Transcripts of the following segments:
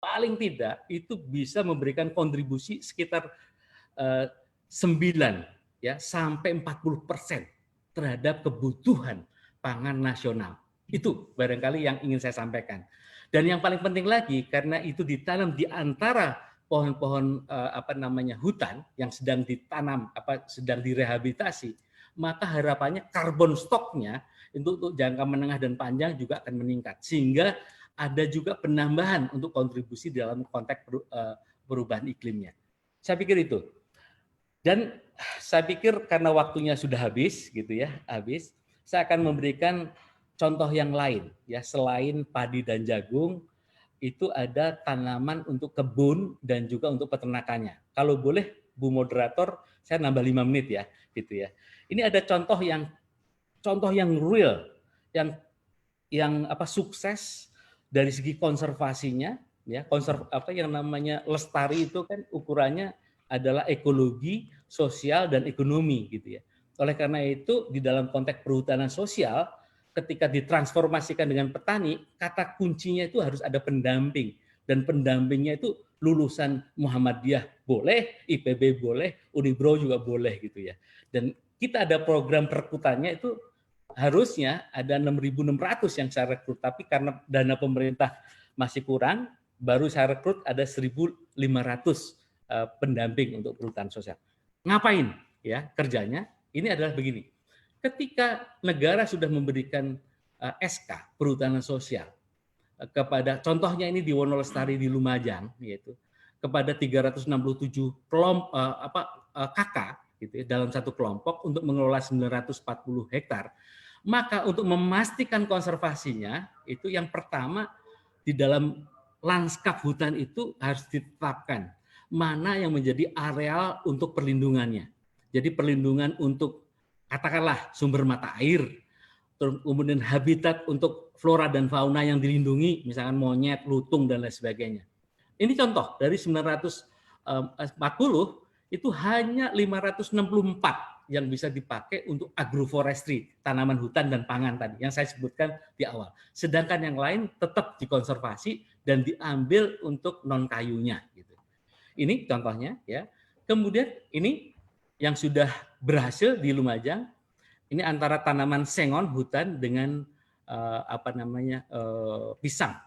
paling tidak itu bisa memberikan kontribusi sekitar 9 ya sampai 40% terhadap kebutuhan pangan nasional. Itu barangkali yang ingin saya sampaikan. Dan yang paling penting lagi, karena itu ditanam di antara pohon-pohon hutan yang sedang ditanam, sedang direhabilitasi, maka harapannya karbon stoknya untuk jangka menengah dan panjang juga akan meningkat, sehingga ada juga penambahan untuk kontribusi dalam konteks perubahan iklimnya. Saya pikir itu. Dan saya pikir karena waktunya sudah habis, gitu ya, saya akan memberikan contoh yang lain, ya, selain padi dan jagung, itu ada tanaman untuk kebun dan juga untuk peternakannya. Kalau boleh, Bu Moderator, saya nambah 5 menit ya, gitu ya. Ini ada contoh yang real, yang sukses dari segi konservasinya, ya, yang namanya lestari itu kan ukurannya adalah ekologi, sosial, dan ekonomi, gitu ya. Oleh karena itu, di dalam konteks perhutanan sosial, ketika ditransformasikan dengan petani, kata kuncinya itu harus ada pendamping, dan pendampingnya itu lulusan Muhammadiyah boleh, IPB boleh, Unibro juga boleh, gitu ya. Dan kita ada program perkutannya itu harusnya ada 6.600 yang saya rekrut, tapi karena dana pemerintah masih kurang, baru saya rekrut ada 1.500 pendamping untuk perhutanan sosial. Ngapain ya kerjanya? Ini adalah begini. Ketika negara sudah memberikan SK perhutanan sosial kepada, contohnya ini di Wonolestari di Lumajang, yaitu kepada 367 kelompok kakak gitu ya, dalam satu kelompok untuk mengelola 940 hektar, maka untuk memastikan konservasinya itu yang pertama di dalam lanskap hutan itu harus ditetapkan mana yang menjadi areal untuk perlindungannya. Jadi perlindungan untuk katakanlah sumber mata air, kemudian habitat untuk flora dan fauna yang dilindungi, misalkan monyet, lutung, dan lain sebagainya. Ini contoh dari 940 itu hanya 564 yang bisa dipakai untuk agroforestry, tanaman hutan dan pangan tadi yang saya sebutkan di awal. Sedangkan yang lain tetap dikonservasi dan diambil untuk non kayunya. Gitu. Ini contohnya ya. Kemudian ini yang sudah berhasil di Lumajang, ini antara tanaman sengon hutan dengan pisang.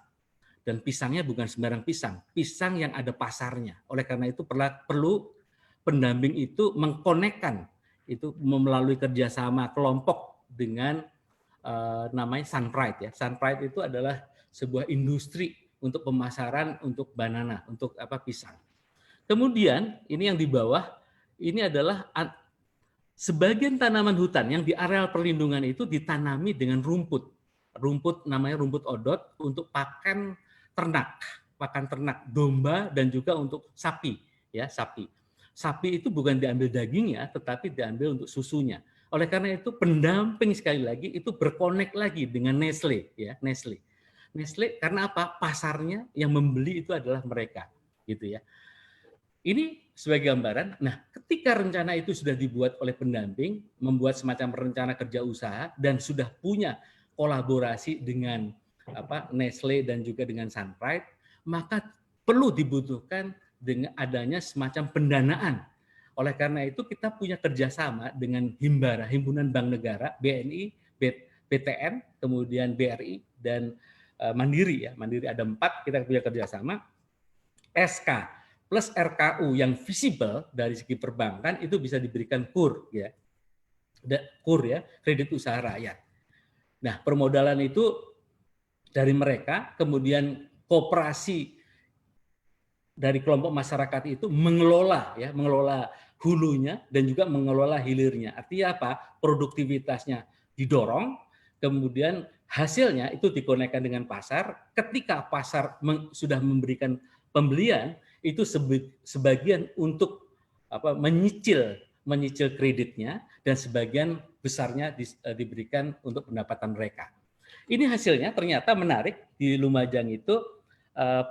Dan pisangnya bukan sembarang pisang, pisang yang ada pasarnya. Oleh karena itu perlu pendamping itu mengkonekkan itu melalui kerjasama kelompok dengan namanya Sunpride ya. Sunpride itu adalah sebuah industri untuk pemasaran untuk banana, untuk pisang. Kemudian ini yang di bawah ini adalah sebagian tanaman hutan yang di areal perlindungan itu ditanami dengan rumput namanya rumput odot untuk pakan ternak domba dan juga untuk sapi ya, sapi itu bukan diambil dagingnya tetapi diambil untuk susunya. Oleh karena itu pendamping sekali lagi itu berkonek lagi dengan Nestle ya, Nestle karena apa, pasarnya yang membeli itu adalah mereka gitu ya. Ini sebagai gambaran. Nah, ketika rencana itu sudah dibuat oleh pendamping, membuat semacam rencana kerja usaha dan sudah punya kolaborasi dengan Nestle dan juga dengan Sunpride, maka perlu dibutuhkan dengan adanya semacam pendanaan. Oleh karena itu kita punya kerjasama dengan Himbara, Himpunan Bank Negara, BNI, BTN, kemudian BRI dan Mandiri ya. Mandiri ada 4, kita punya kerjasama. SK plus RKU yang visible dari segi perbankan itu bisa diberikan KUR ya. KUR ya, kredit usaha rakyat. Nah, permodalan itu dari mereka, kemudian koperasi dari kelompok masyarakat itu mengelola hulunya dan juga mengelola hilirnya. Artinya apa? Produktivitasnya didorong, kemudian hasilnya itu dikonekkan dengan pasar. Ketika pasar sudah memberikan pembelian, itu sebagian untuk menyicil kreditnya dan sebagian besarnya diberikan untuk pendapatan mereka. Ini hasilnya ternyata menarik. Di Lumajang itu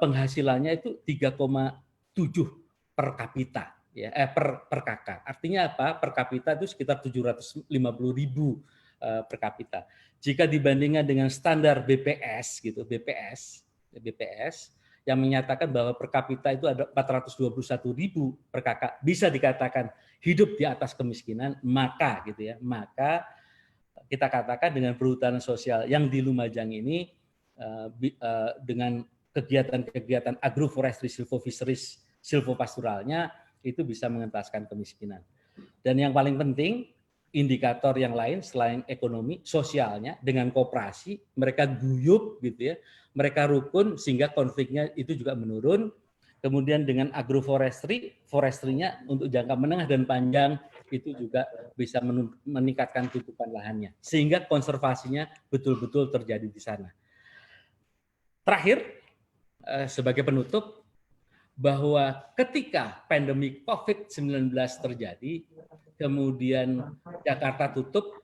penghasilannya itu 3,7 per kapita ya, per kakak. Artinya apa? Per kapita itu sekitar 750.000 per kapita. Jika dibandingkan dengan standar BPS gitu, BPS yang menyatakan bahwa per kapita itu ada 421.000 per kakak bisa dikatakan hidup di atas kemiskinan, maka gitu ya, maka kita katakan dengan perhutanan sosial yang di Lumajang ini dengan kegiatan-kegiatan agroforestry, silvofisheries, silvopasturalnya itu bisa mengentaskan kemiskinan. Dan yang paling penting, indikator yang lain selain ekonomi, sosialnya dengan koperasi, mereka guyup gitu ya, mereka rukun sehingga konfliknya itu juga menurun. Kemudian dengan agroforestry, forestry-nya untuk jangka menengah dan panjang itu juga bisa meningkatkan tutupan lahannya, sehingga konservasinya betul-betul terjadi di sana. Terakhir, sebagai penutup, bahwa ketika pandemi COVID-19 terjadi, kemudian Jakarta tutup,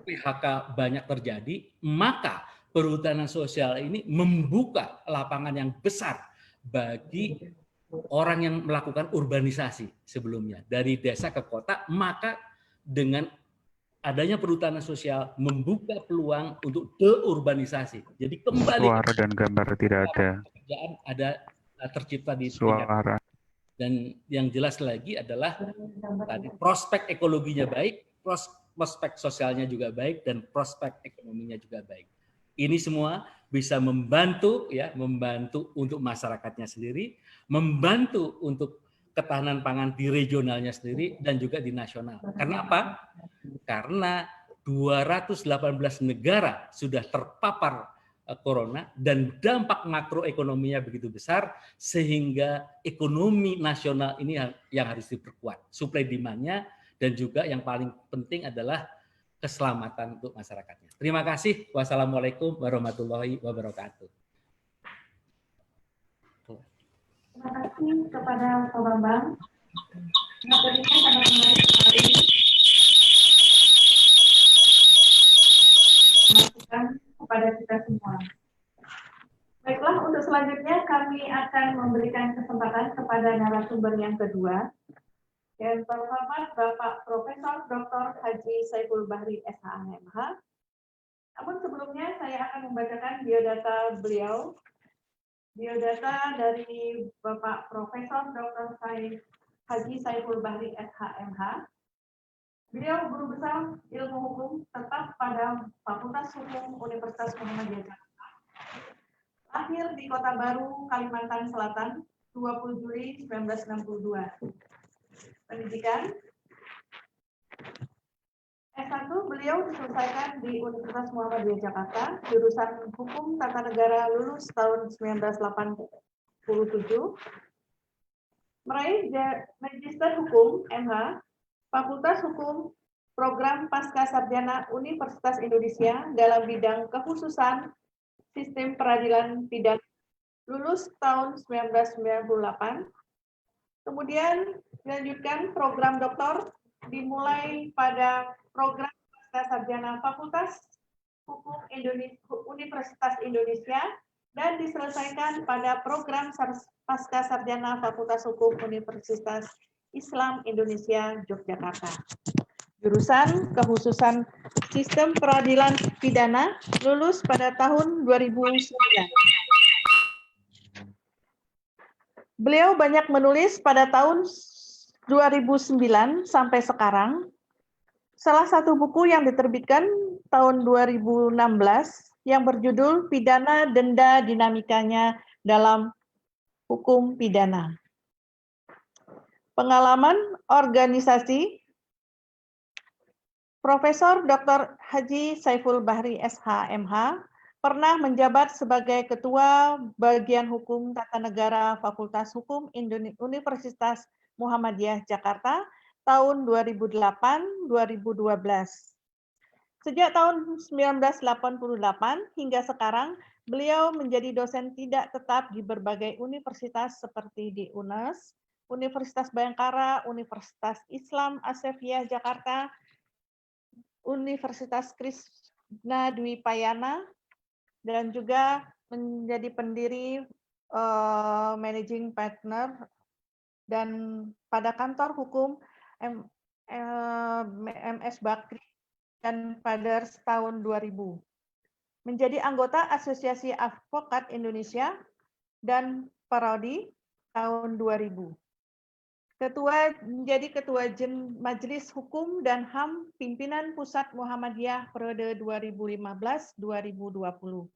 PHK banyak terjadi, maka perhutanan sosial ini membuka lapangan yang besar bagi orang yang melakukan urbanisasi sebelumnya. Dari desa ke kota, maka dengan adanya perhutanan sosial membuka peluang untuk deurbanisasi. Jadi kembali suara dan gambar tidak ada. Pekerjaan ada tercipta di Suara. dan yang jelas lagi adalah tadi prospek ekologinya baik, prospek sosialnya juga baik, dan prospek ekonominya juga baik. Ini semua bisa membantu ya, membantu untuk masyarakatnya sendiri, membantu untuk ketahanan pangan di regionalnya sendiri dan juga di nasional. Karena apa? Karena 218 negara sudah terpapar corona dan dampak makroekonominya begitu besar sehingga ekonomi nasional ini yang harus diperkuat, supply demand-nya, dan juga yang paling penting adalah keselamatan untuk masyarakatnya. Terima kasih. Wassalamualaikum warahmatullahi wabarakatuh. Terima kasih kepada Pak Bambang. Materinya sangat menarik sekali. Masukan kepada kita semua. Baiklah, untuk selanjutnya kami akan memberikan kesempatan kepada narasumber yang kedua, yang terhormat Bapak Profesor Dr. Haji Saiful Bahri SHMH. Namun sebelumnya saya akan membacakan biodata beliau. Biodata dari Bapak Profesor Dr. Haji Saiful Bahri SHMH. Beliau guru besar ilmu hukum tetap pada Fakultas Hukum Universitas Muhammadiyah Jakarta. Lahir di Kota Baru, Kalimantan Selatan, 20 Juli 1962. Pendidikan S1 beliau diselesaikan di Universitas Muhammadiyah Jakarta, jurusan Hukum Tata Negara, lulus tahun 1987. Meraih Magister Hukum MH, Fakultas Hukum, Program Pasca Sarjana Universitas Indonesia dalam bidang kekhususan Sistem Peradilan Pidana, lulus tahun 1998. Kemudian dilanjutkan program doktor dimulai pada program Pasca Sarjana Fakultas Hukum Universitas Indonesia dan diselesaikan pada program Pasca Sarjana Fakultas Hukum Universitas Islam Indonesia Yogyakarta. Jurusan Kekhususan Sistem Peradilan Pidana, lulus pada tahun 2009. Beliau banyak menulis pada tahun 2009 sampai sekarang. Salah satu buku yang diterbitkan tahun 2016 yang berjudul Pidana Denda Dinamikanya dalam Hukum Pidana. Pengalaman organisasi, Profesor Dr. Haji Saiful Bahri SHMH pernah menjabat sebagai Ketua Bagian Hukum Tata Negara Fakultas Hukum Universitas Muhammadiyah Jakarta tahun 2008-2012. Sejak tahun 1988 hingga sekarang, beliau menjadi dosen tidak tetap di berbagai universitas seperti di UNES, Universitas Bayangkara, Universitas Islam Asefiyah Jakarta, Universitas Krishna Dwi Payana, dan juga menjadi pendiri managing partner dan pada kantor hukum MS Bakri dan pada tahun 2000. Menjadi anggota Asosiasi Advokat Indonesia dan Parodi tahun 2000. Menjadi Ketua Majelis Hukum dan HAM Pimpinan Pusat Muhammadiyah periode 2015-2020.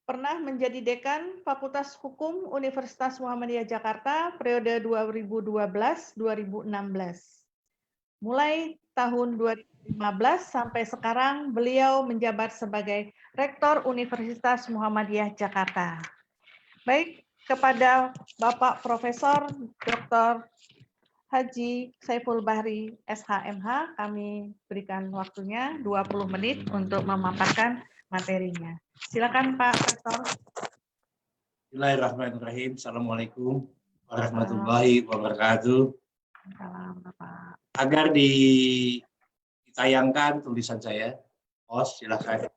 Pernah menjadi Dekan Fakultas Hukum Universitas Muhammadiyah Jakarta periode 2012-2016. Mulai tahun 2015 sampai sekarang beliau menjabat sebagai Rektor Universitas Muhammadiyah Jakarta. Baik, kepada Bapak Profesor Dr. Haji Saiful Bahri SHMH, kami berikan waktunya 20 menit untuk memaparkan materinya. Silakan Pak Rektor. Bismillahirrahmanirrahim. Assalamualaikum warahmatullahi wabarakatuh. Salam Bapak. Agar ditayangkan tulisan saya, host silakan.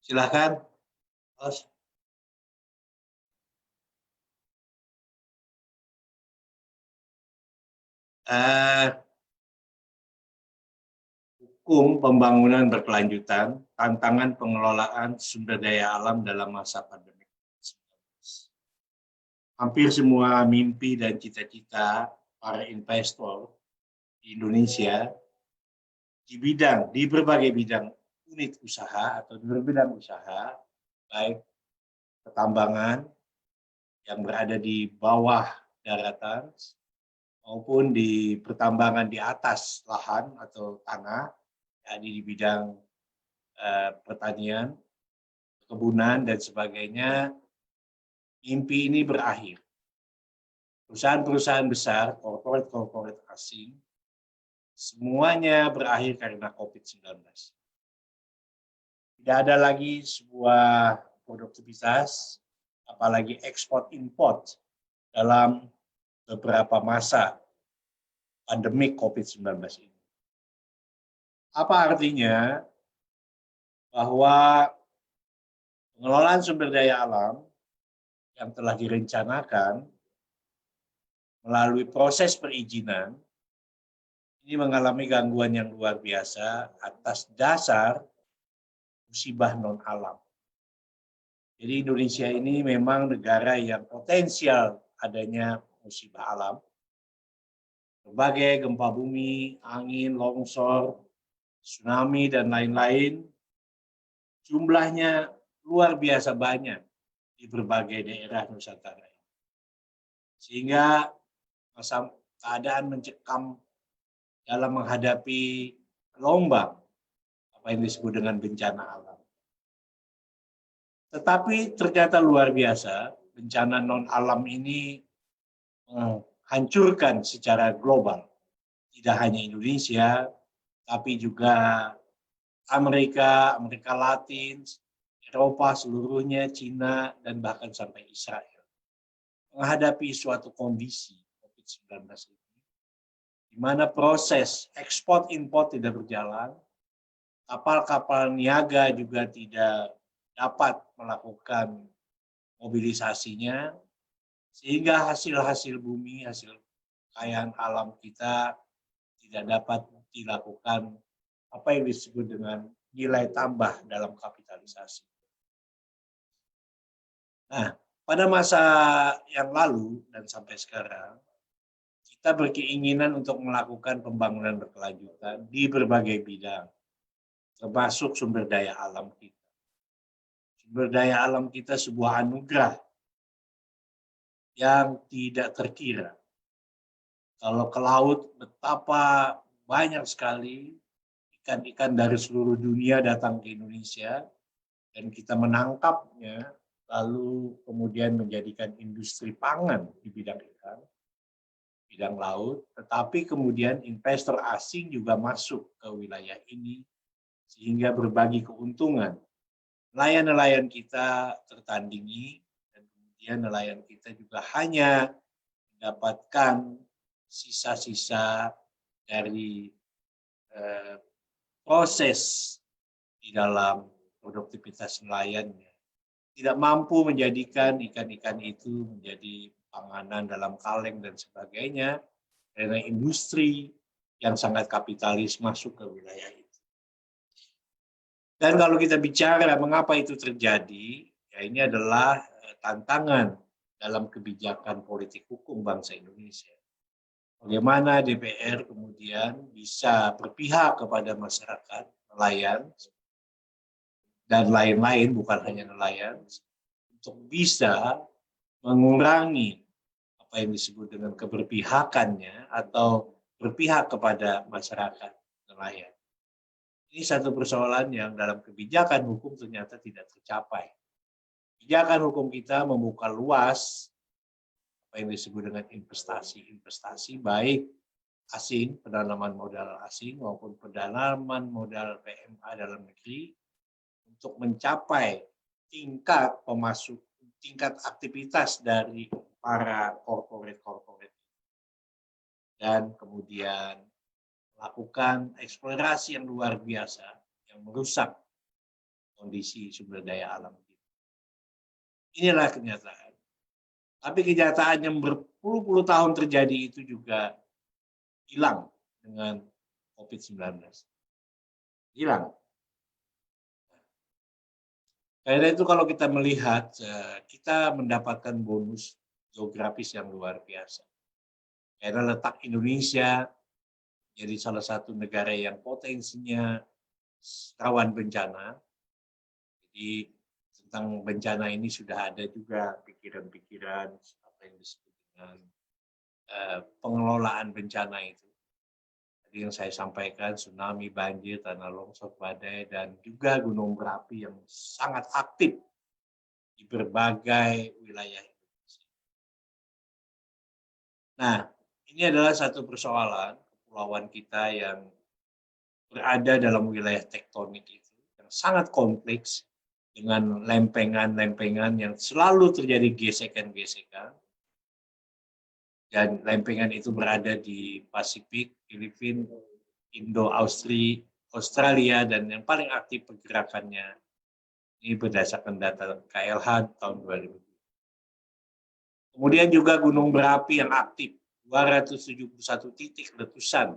Silakan, host. Hukum pembangunan berkelanjutan, tantangan pengelolaan sumber daya alam dalam masa pandemi. Hampir semua mimpi dan cita-cita para investor di Indonesia di berbagai bidang unit usaha atau berbidang usaha, baik pertambangan yang berada di bawah daratan maupun di pertambangan di atas lahan atau tanah, yakni di bidang pertanian, kebunan dan sebagainya. Mimpi ini berakhir. Perusahaan-perusahaan besar, korporat asing, semuanya berakhir karena COVID-19. Tidak ada lagi sebuah produktivitas, apalagi ekspor-import dalam beberapa masa pandemi COVID-19 ini. Apa artinya? Bahwa pengelolaan sumber daya alam yang telah direncanakan melalui proses perizinan ini mengalami gangguan yang luar biasa atas dasar musibah non-alam. Jadi Indonesia ini memang negara yang potensial adanya musibah alam. Berbagai gempa bumi, angin, longsor, tsunami, dan lain-lain, jumlahnya luar biasa banyak di berbagai daerah Nusantara. Sehingga masa keadaan mencekam dalam menghadapi gelombang, apa yang disebut dengan bencana alam. Tetapi ternyata luar biasa, bencana non-alam ini menghancurkan secara global. Tidak hanya Indonesia, tapi juga Amerika Latin, Eropa seluruhnya, Cina, dan bahkan sampai Israel. Menghadapi suatu kondisi COVID-19 ini, di mana proses ekspor-impor tidak berjalan, kapal-kapal niaga juga tidak dapat melakukan mobilisasinya, sehingga hasil-hasil bumi, hasil kekayaan alam kita tidak dapat dilakukan apa yang disebut dengan nilai tambah dalam kapitalisasi. Nah, pada masa yang lalu dan sampai sekarang, kita berkeinginan untuk melakukan pembangunan berkelanjutan di berbagai bidang, termasuk sumber daya alam kita. Sumber daya alam kita sebuah anugerah yang tidak terkira. Kalau ke laut, betapa banyak sekali ikan-ikan dari seluruh dunia datang ke Indonesia, dan kita menangkapnya, lalu kemudian menjadikan industri pangan di bidang ikan, bidang laut, tetapi kemudian investor asing juga masuk ke wilayah ini, sehingga berbagi keuntungan. Nelayan-nelayan kita tertandingi, dan kemudian nelayan kita juga hanya mendapatkan sisa-sisa dari proses di dalam produktivitas nelayannya. tidak mampu menjadikan ikan-ikan itu menjadi panganan dalam kaleng dan sebagainya, karena industri yang sangat kapitalis masuk ke wilayah itu. Dan kalau kita bicara mengapa itu terjadi, ya ini adalah tantangan dalam kebijakan politik hukum bangsa Indonesia. Bagaimana DPR kemudian bisa berpihak kepada masyarakat, nelayan, dan lain-lain, bukan hanya nelayan, untuk bisa mengurangi apa yang disebut dengan keberpihakannya atau berpihak kepada masyarakat nelayan. Ini satu persoalan yang dalam kebijakan hukum ternyata tidak tercapai. Kebijakan hukum kita membuka luas apa yang disebut dengan investasi baik asing, penanaman modal asing maupun penanaman modal PMA dalam negeri untuk mencapai tingkat aktivitas dari para corporate dan kemudian melakukan eksplorasi yang luar biasa yang merusak kondisi sumber daya alam kita. Inilah kenyataan. Tapi kenyataan yang berpuluh-puluh tahun terjadi itu juga hilang dengan COVID-19. Hilang. Karena itu kalau kita melihat, kita mendapatkan bonus geografis yang luar biasa. Karena letak Indonesia jadi salah satu negara yang potensinya rawan bencana. Jadi tentang bencana ini sudah ada juga pikiran-pikiran apa yang disebut dengan pengelolaan bencana itu. Tadi yang saya sampaikan, tsunami, banjir, tanah longsor, badai, dan juga gunung berapi yang sangat aktif di berbagai wilayah Indonesia. Nah, ini adalah satu persoalan kepulauan kita yang berada dalam wilayah tektonik itu, yang sangat kompleks, dengan lempengan-lempengan yang selalu terjadi gesekan-gesekan. Dan lempengan itu berada di Pasifik, Filipina, Australia, dan yang paling aktif pergerakannya ini berdasarkan data KLH tahun 2000. Kemudian juga gunung berapi yang aktif, 271 titik letusan.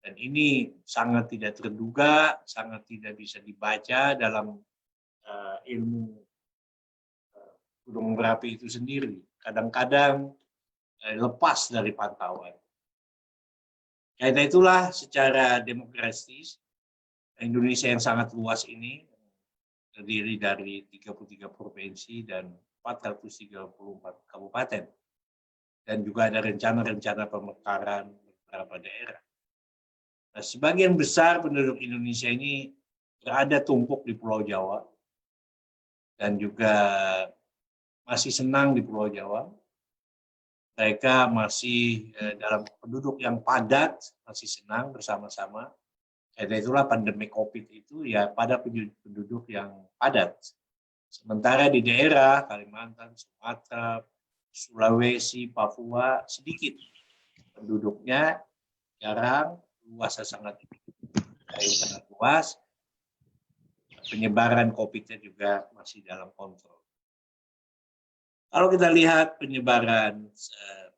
Dan ini sangat tidak terduga, sangat tidak bisa dibaca dalam ilmu gunung berapi itu sendiri. Kadang-kadang lepas dari pantauan. Karena itulah secara demokratis, Indonesia yang sangat luas ini terdiri dari 33 provinsi dan 434 kabupaten. Dan juga ada rencana-rencana pemekaran beberapa daerah. Nah, sebagian besar penduduk Indonesia ini berada tumpuk di Pulau Jawa dan juga masih senang di Pulau Jawa. Mereka masih dalam penduduk yang padat, masih senang bersama-sama. Karena itulah pandemi COVID itu ya pada penduduk yang padat. Sementara di daerah Kalimantan, Sumatera, Sulawesi, Papua sedikit penduduknya, jarang, luasnya sangat luas. Penyebaran COVID-nya juga masih dalam kontrol. Kalau kita lihat penyebaran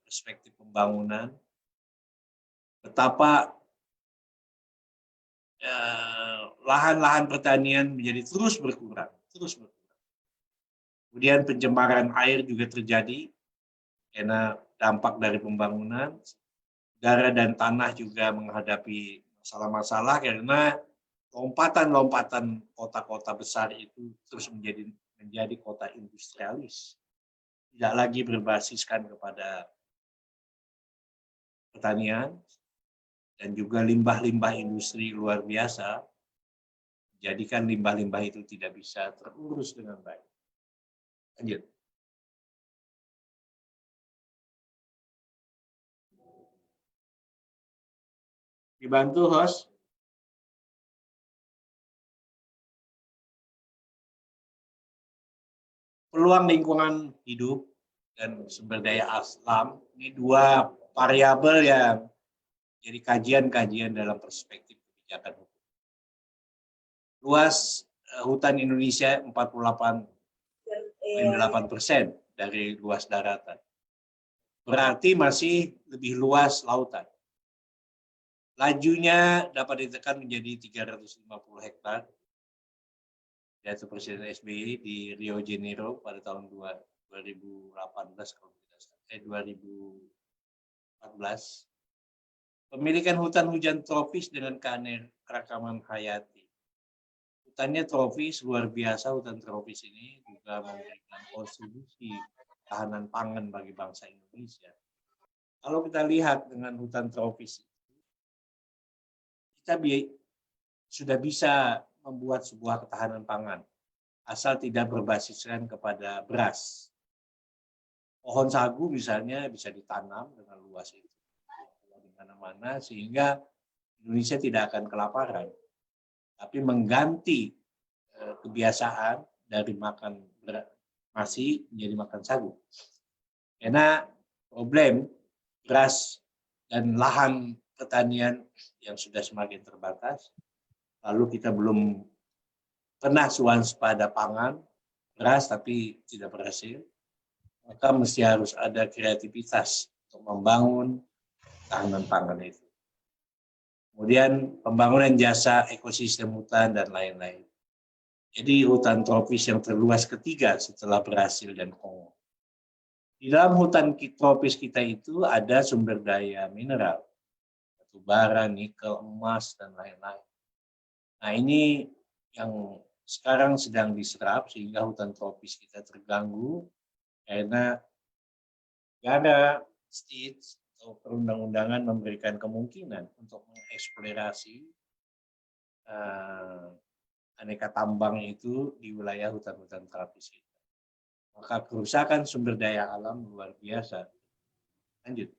perspektif pembangunan, betapa lahan-lahan pertanian menjadi terus berkurang. Kemudian pencemaran air juga terjadi karena dampak dari pembangunan. Udara dan tanah juga menghadapi masalah-masalah karena lompatan-lompatan kota-kota besar itu terus menjadi kota industrialis. Tidak lagi berbasiskan kepada pertanian dan juga limbah-limbah industri luar biasa, jadikan limbah-limbah itu tidak bisa terurus dengan baik. Lanjut. Dibantu host. Peluang lingkungan hidup dan sumber daya alam ini dua variabel yang jadi kajian-kajian dalam perspektif kebijakan hukum. Luas hutan Indonesia 48 0,8% dari luas daratan. Berarti masih lebih luas lautan. Lajunya dapat ditekan menjadi 350 hektar, yaitu Presiden SBY di Rio Janeiro pada tahun 2018 kalau tidak salah, 2014. Pemilikan hutan hujan tropis dengan keanekaragaman hayati. Hutannya tropis, luar biasa hutan tropis ini juga memberikan kontribusi ketahanan pangan bagi bangsa Indonesia. Kalau kita lihat dengan hutan tropis, kita sudah bisa membuat sebuah ketahanan pangan, asal tidak berbasiskan kepada beras. Pohon sagu misalnya bisa ditanam dengan luas itu, di mana-mana, sehingga Indonesia tidak akan kelaparan, tapi mengganti kebiasaan dari makan nasi menjadi makan sagu. Karena problem beras dan lahan pertanian yang sudah semakin terbatas, lalu kita belum pernah swasembada pangan, beras tapi tidak berhasil, maka mesti harus ada kreativitas untuk membangun ketahanan pangan itu. Kemudian pembangunan jasa ekosistem hutan dan lain-lain. Jadi hutan tropis yang terluas ketiga setelah Brasil dan Kongo. Di dalam hutan tropis kita itu ada sumber daya mineral, batu bara, nikel, emas, dan lain-lain. Nah ini yang sekarang sedang diserap sehingga hutan tropis kita terganggu karena negara, states, atau perundang-undangan memberikan kemungkinan untuk mengeksplorasi aneka tambang itu di wilayah hutan-hutan tropis itu. Maka kerusakan sumber daya alam luar biasa. Lanjut.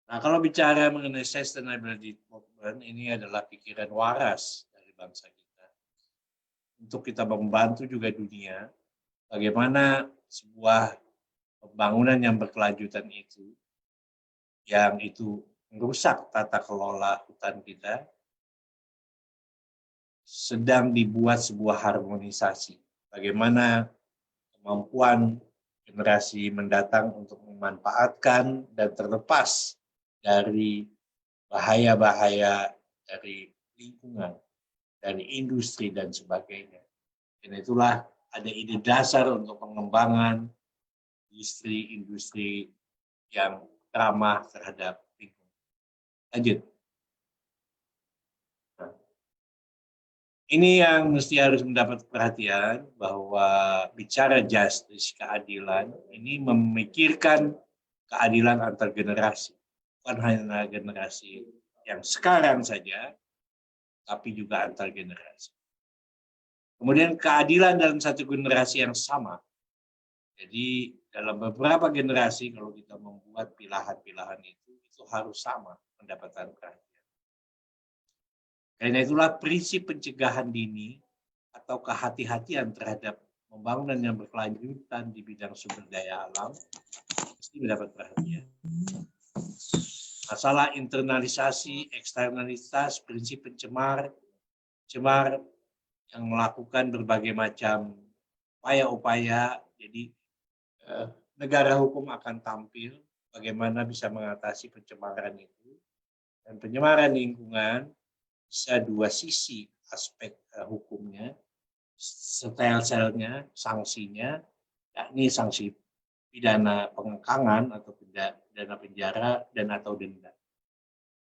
Nah, kalau bicara mengenai sustainability development, ini adalah pikiran waras dari bangsa kita. Untuk kita membantu juga dunia, bagaimana sebuah pembangunan yang berkelanjutan itu, yang itu merusak tata kelola hutan kita, sedang dibuat sebuah harmonisasi. Bagaimana kemampuan generasi mendatang untuk memanfaatkan dan terlepas dari bahaya-bahaya dari lingkungan, dari industri dan sebagainya. Dan itulah ada ide dasar untuk pengembangan industri yang ramah terhadap lingkungan. Lanjut. Ini yang mesti harus mendapat perhatian, bahwa bicara justice, keadilan, ini memikirkan keadilan antar generasi. Bukan hanya generasi yang sekarang saja, tapi juga antar generasi. Kemudian keadilan dalam satu generasi yang sama. Jadi dalam beberapa generasi kalau kita membuat pilahan-pilahan itu harus sama mendapatkan perhatian. Karena itulah prinsip pencegahan dini atau kehati-hatian terhadap pembangunan yang berkelanjutan di bidang sumber daya alam mesti mendapat perhatian. Masalah internalisasi, eksternalitas, prinsip pencemar yang melakukan berbagai macam upaya-upaya, jadi negara hukum akan tampil bagaimana bisa mengatasi pencemaran itu. Dan pencemaran lingkungan bisa dua sisi aspek hukumnya, stelsel-selnya, sanksinya, yakni sanksi pidana pengekangan atau pidana penjara dan atau denda.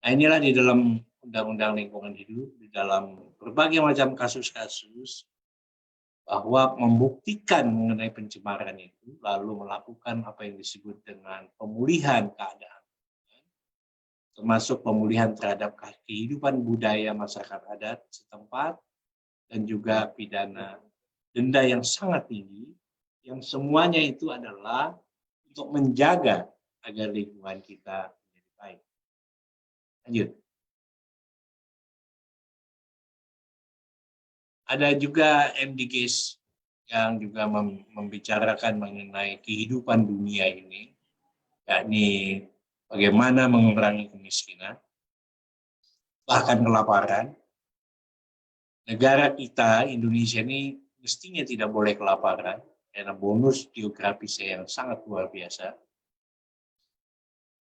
Nah inilah di dalam Undang-Undang Lingkungan Hidup, di dalam berbagai macam kasus-kasus, bahwa membuktikan mengenai pencemaran itu, lalu melakukan apa yang disebut dengan pemulihan keadaan, termasuk pemulihan terhadap kehidupan budaya masyarakat adat setempat, dan juga pidana denda yang sangat tinggi, yang semuanya itu adalah untuk menjaga agar lingkungan kita menjadi baik. Lanjut. Ada juga MDGs yang juga membicarakan mengenai kehidupan dunia ini, yakni bagaimana mengurangi kemiskinan. bahkan kelaparan, negara kita, Indonesia ini mestinya tidak boleh kelaparan, karena bonus geografisnya yang sangat luar biasa.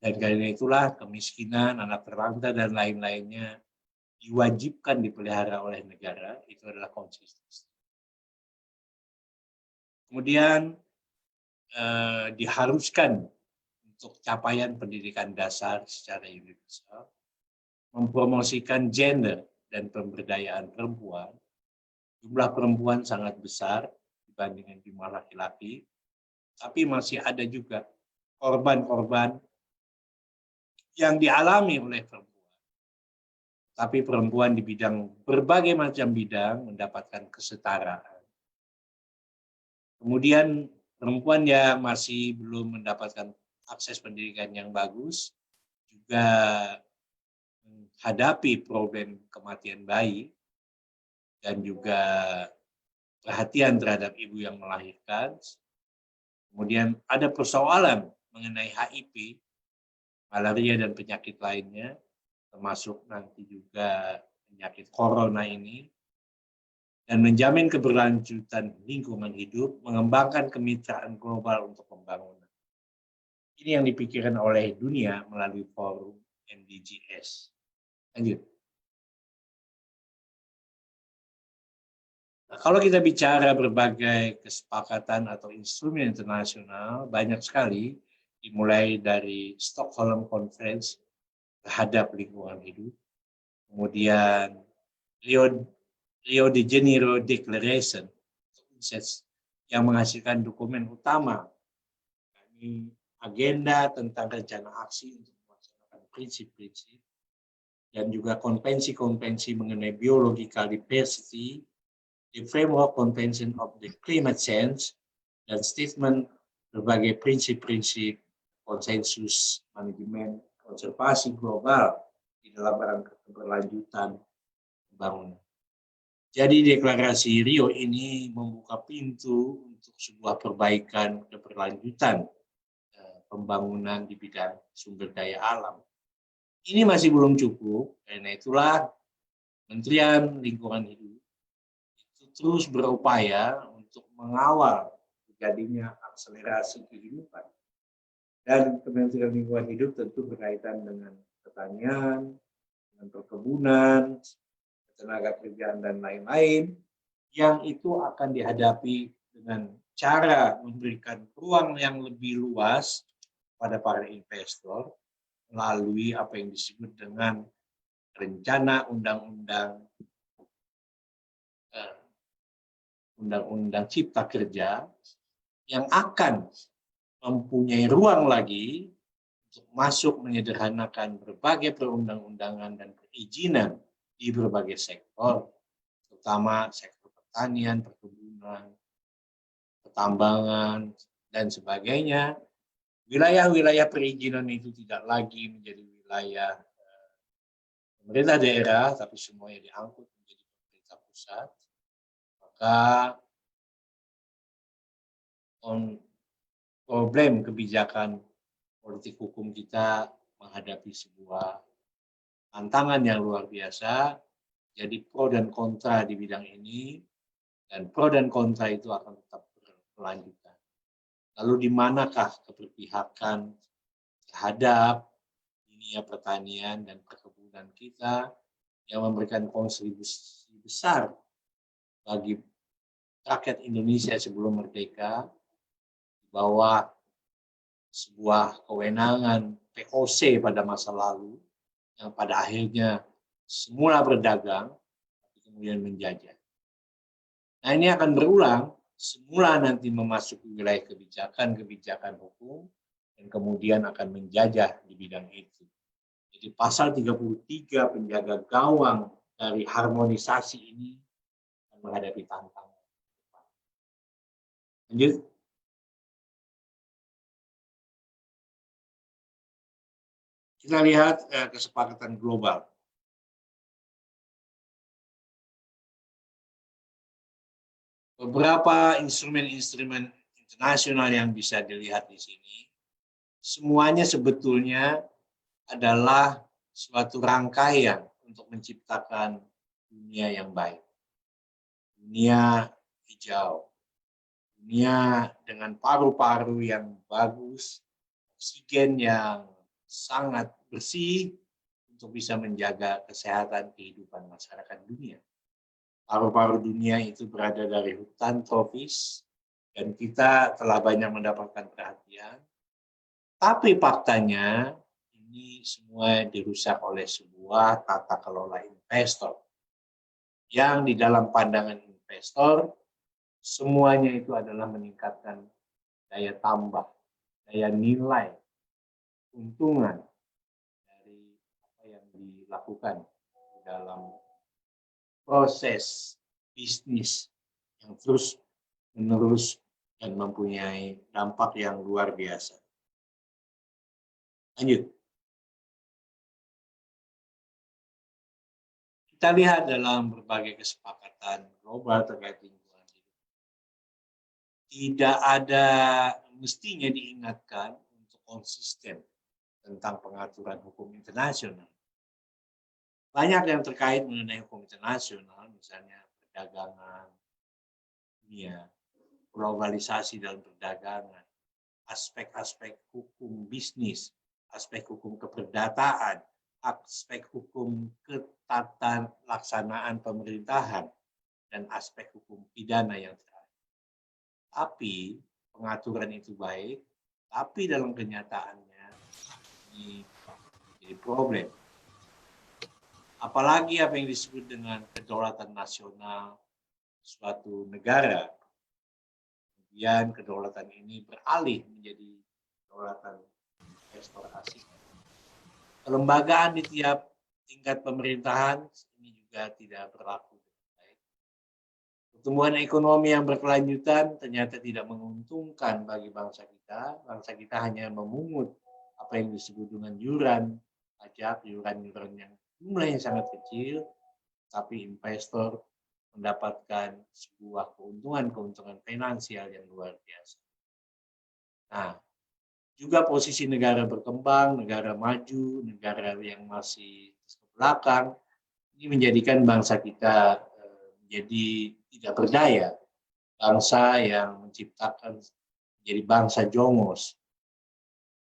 Dan karena itulah kemiskinan, anak terlantar, dan lain-lainnya diwajibkan dipelihara oleh negara, itu adalah konsistensi. Kemudian diharuskan untuk capaian pendidikan dasar secara universal, mempromosikan gender dan pemberdayaan perempuan. Jumlah perempuan sangat besar dibandingkan jumlah laki-laki, tapi masih ada juga korban-korban yang dialami oleh perempuan. Tapi perempuan di bidang berbagai macam bidang mendapatkan kesetaraan. Kemudian perempuan yang masih belum mendapatkan akses pendidikan yang bagus juga menghadapi problem kematian bayi dan juga perhatian terhadap ibu yang melahirkan. Kemudian ada persoalan mengenai HIV, malaria, dan penyakit lainnya, termasuk nanti juga penyakit corona ini, dan menjamin keberlanjutan lingkungan hidup, mengembangkan kemitraan global untuk pembangunan. Ini yang dipikirkan oleh dunia melalui forum MDGs. Lanjut. Nah, kalau kita bicara berbagai kesepakatan atau instrumen internasional, banyak sekali, dimulai dari Stockholm Conference terhadap lingkungan hidup, kemudian Rio de Janeiro Declaration yang menghasilkan dokumen utama, ini agenda tentang rencana aksi untuk melaksanakan prinsip-prinsip, dan juga konvensi-konvensi mengenai biological diversity, the Framework Convention of the Climate Change, dan statement berbagai prinsip-prinsip konsensus manajemen konservasi global di dalam rangka keberlanjutan pembangunan. Jadi deklarasi Rio ini membuka pintu untuk sebuah perbaikan keberlanjutan pembangunan di bidang sumber daya alam. Ini masih belum cukup, karena itulah Kementerian Lingkungan Hidup itu terus berupaya untuk mengawal terjadinya akselerasi kehidupan. Dan Kementerian Lingkungan Hidup tentu berkaitan dengan pertanian, dengan perkebunan, tenaga kerjaan, dan lain-lain, yang itu akan dihadapi dengan cara memberikan ruang yang lebih luas pada para investor melalui apa yang disebut dengan rencana undang-undang Cipta Kerja, yang akan mempunyai ruang lagi untuk masuk menyederhanakan berbagai perundang-undangan dan perizinan di berbagai sektor, terutama sektor pertanian, perkebunan, pertambangan, dan sebagainya. Wilayah-wilayah perizinan itu tidak lagi menjadi wilayah pemerintah daerah, tapi semuanya diangkut menjadi pemerintah pusat. Maka problem kebijakan politik hukum kita menghadapi sebuah tantangan yang luar biasa. Jadi pro dan kontra di bidang ini, dan pro dan kontra itu akan tetap berlanjutan. Lalu di manakah keberpihakan terhadap dunia pertanian dan perkebunan kita yang memberikan kontribusi besar bagi rakyat Indonesia sebelum merdeka, di bawah sebuah kewenangan POC pada masa lalu, yang pada akhirnya semula berdagang, tapi kemudian menjajah. Nah, ini akan berulang, semula nanti memasuki wilayah kebijakan hukum, dan kemudian akan menjajah di bidang itu. Jadi pasal 33 penjaga gawang dari harmonisasi ini akan menghadapi tantangan. Lanjut. Kita lihat kesepakatan global. Beberapa instrumen-instrumen internasional yang bisa dilihat di sini, semuanya sebetulnya adalah suatu rangkaian untuk menciptakan dunia yang baik. Dunia hijau, dunia dengan paru-paru yang bagus, oksigen yang sangat bersih untuk bisa menjaga kesehatan kehidupan masyarakat dunia. Paru-paru dunia itu berada dari hutan tropis dan kita telah banyak mendapatkan perhatian. Tapi faktanya ini semua dirusak oleh sebuah tata kelola investor yang di dalam pandangan investor semuanya itu adalah meningkatkan daya tambah, daya nilai, keuntungan dari apa yang dilakukan di dalam proses bisnis yang terus menerus dan mempunyai dampak yang luar biasa. Lanjut. Kita lihat dalam berbagai kesepakatan global terkait lingkungan hidup. Tidak ada mestinya diingatkan untuk konsisten tentang pengaturan hukum internasional. Banyak yang terkait mengenai hukum internasional, misalnya perdagangan dunia, globalisasi dalam perdagangan, aspek-aspek hukum bisnis, aspek hukum keperdataan, aspek hukum ketatanlaksanaan pemerintahan, dan aspek hukum pidana yang terakhir. Tapi pengaturan itu baik, tapi dalam kenyataannya ini jadi problem. Apalagi apa yang disebut dengan kedaulatan nasional suatu negara. Kemudian kedaulatan ini beralih menjadi kedaulatan investor asing. Kelembagaan di tiap tingkat pemerintahan ini juga tidak berlaku dengan baik. Pertumbuhan ekonomi yang berkelanjutan ternyata tidak menguntungkan bagi bangsa kita. Bangsa kita hanya memungut apa yang disebut dengan yuran pajak, yuran-yuran yang jumlahnya sangat kecil, tapi investor mendapatkan sebuah keuntungan finansial yang luar biasa. Nah, juga posisi negara berkembang, negara maju, negara yang masih ke belakang, ini menjadikan bangsa kita menjadi tidak berdaya. Bangsa yang menciptakan menjadi bangsa jongos.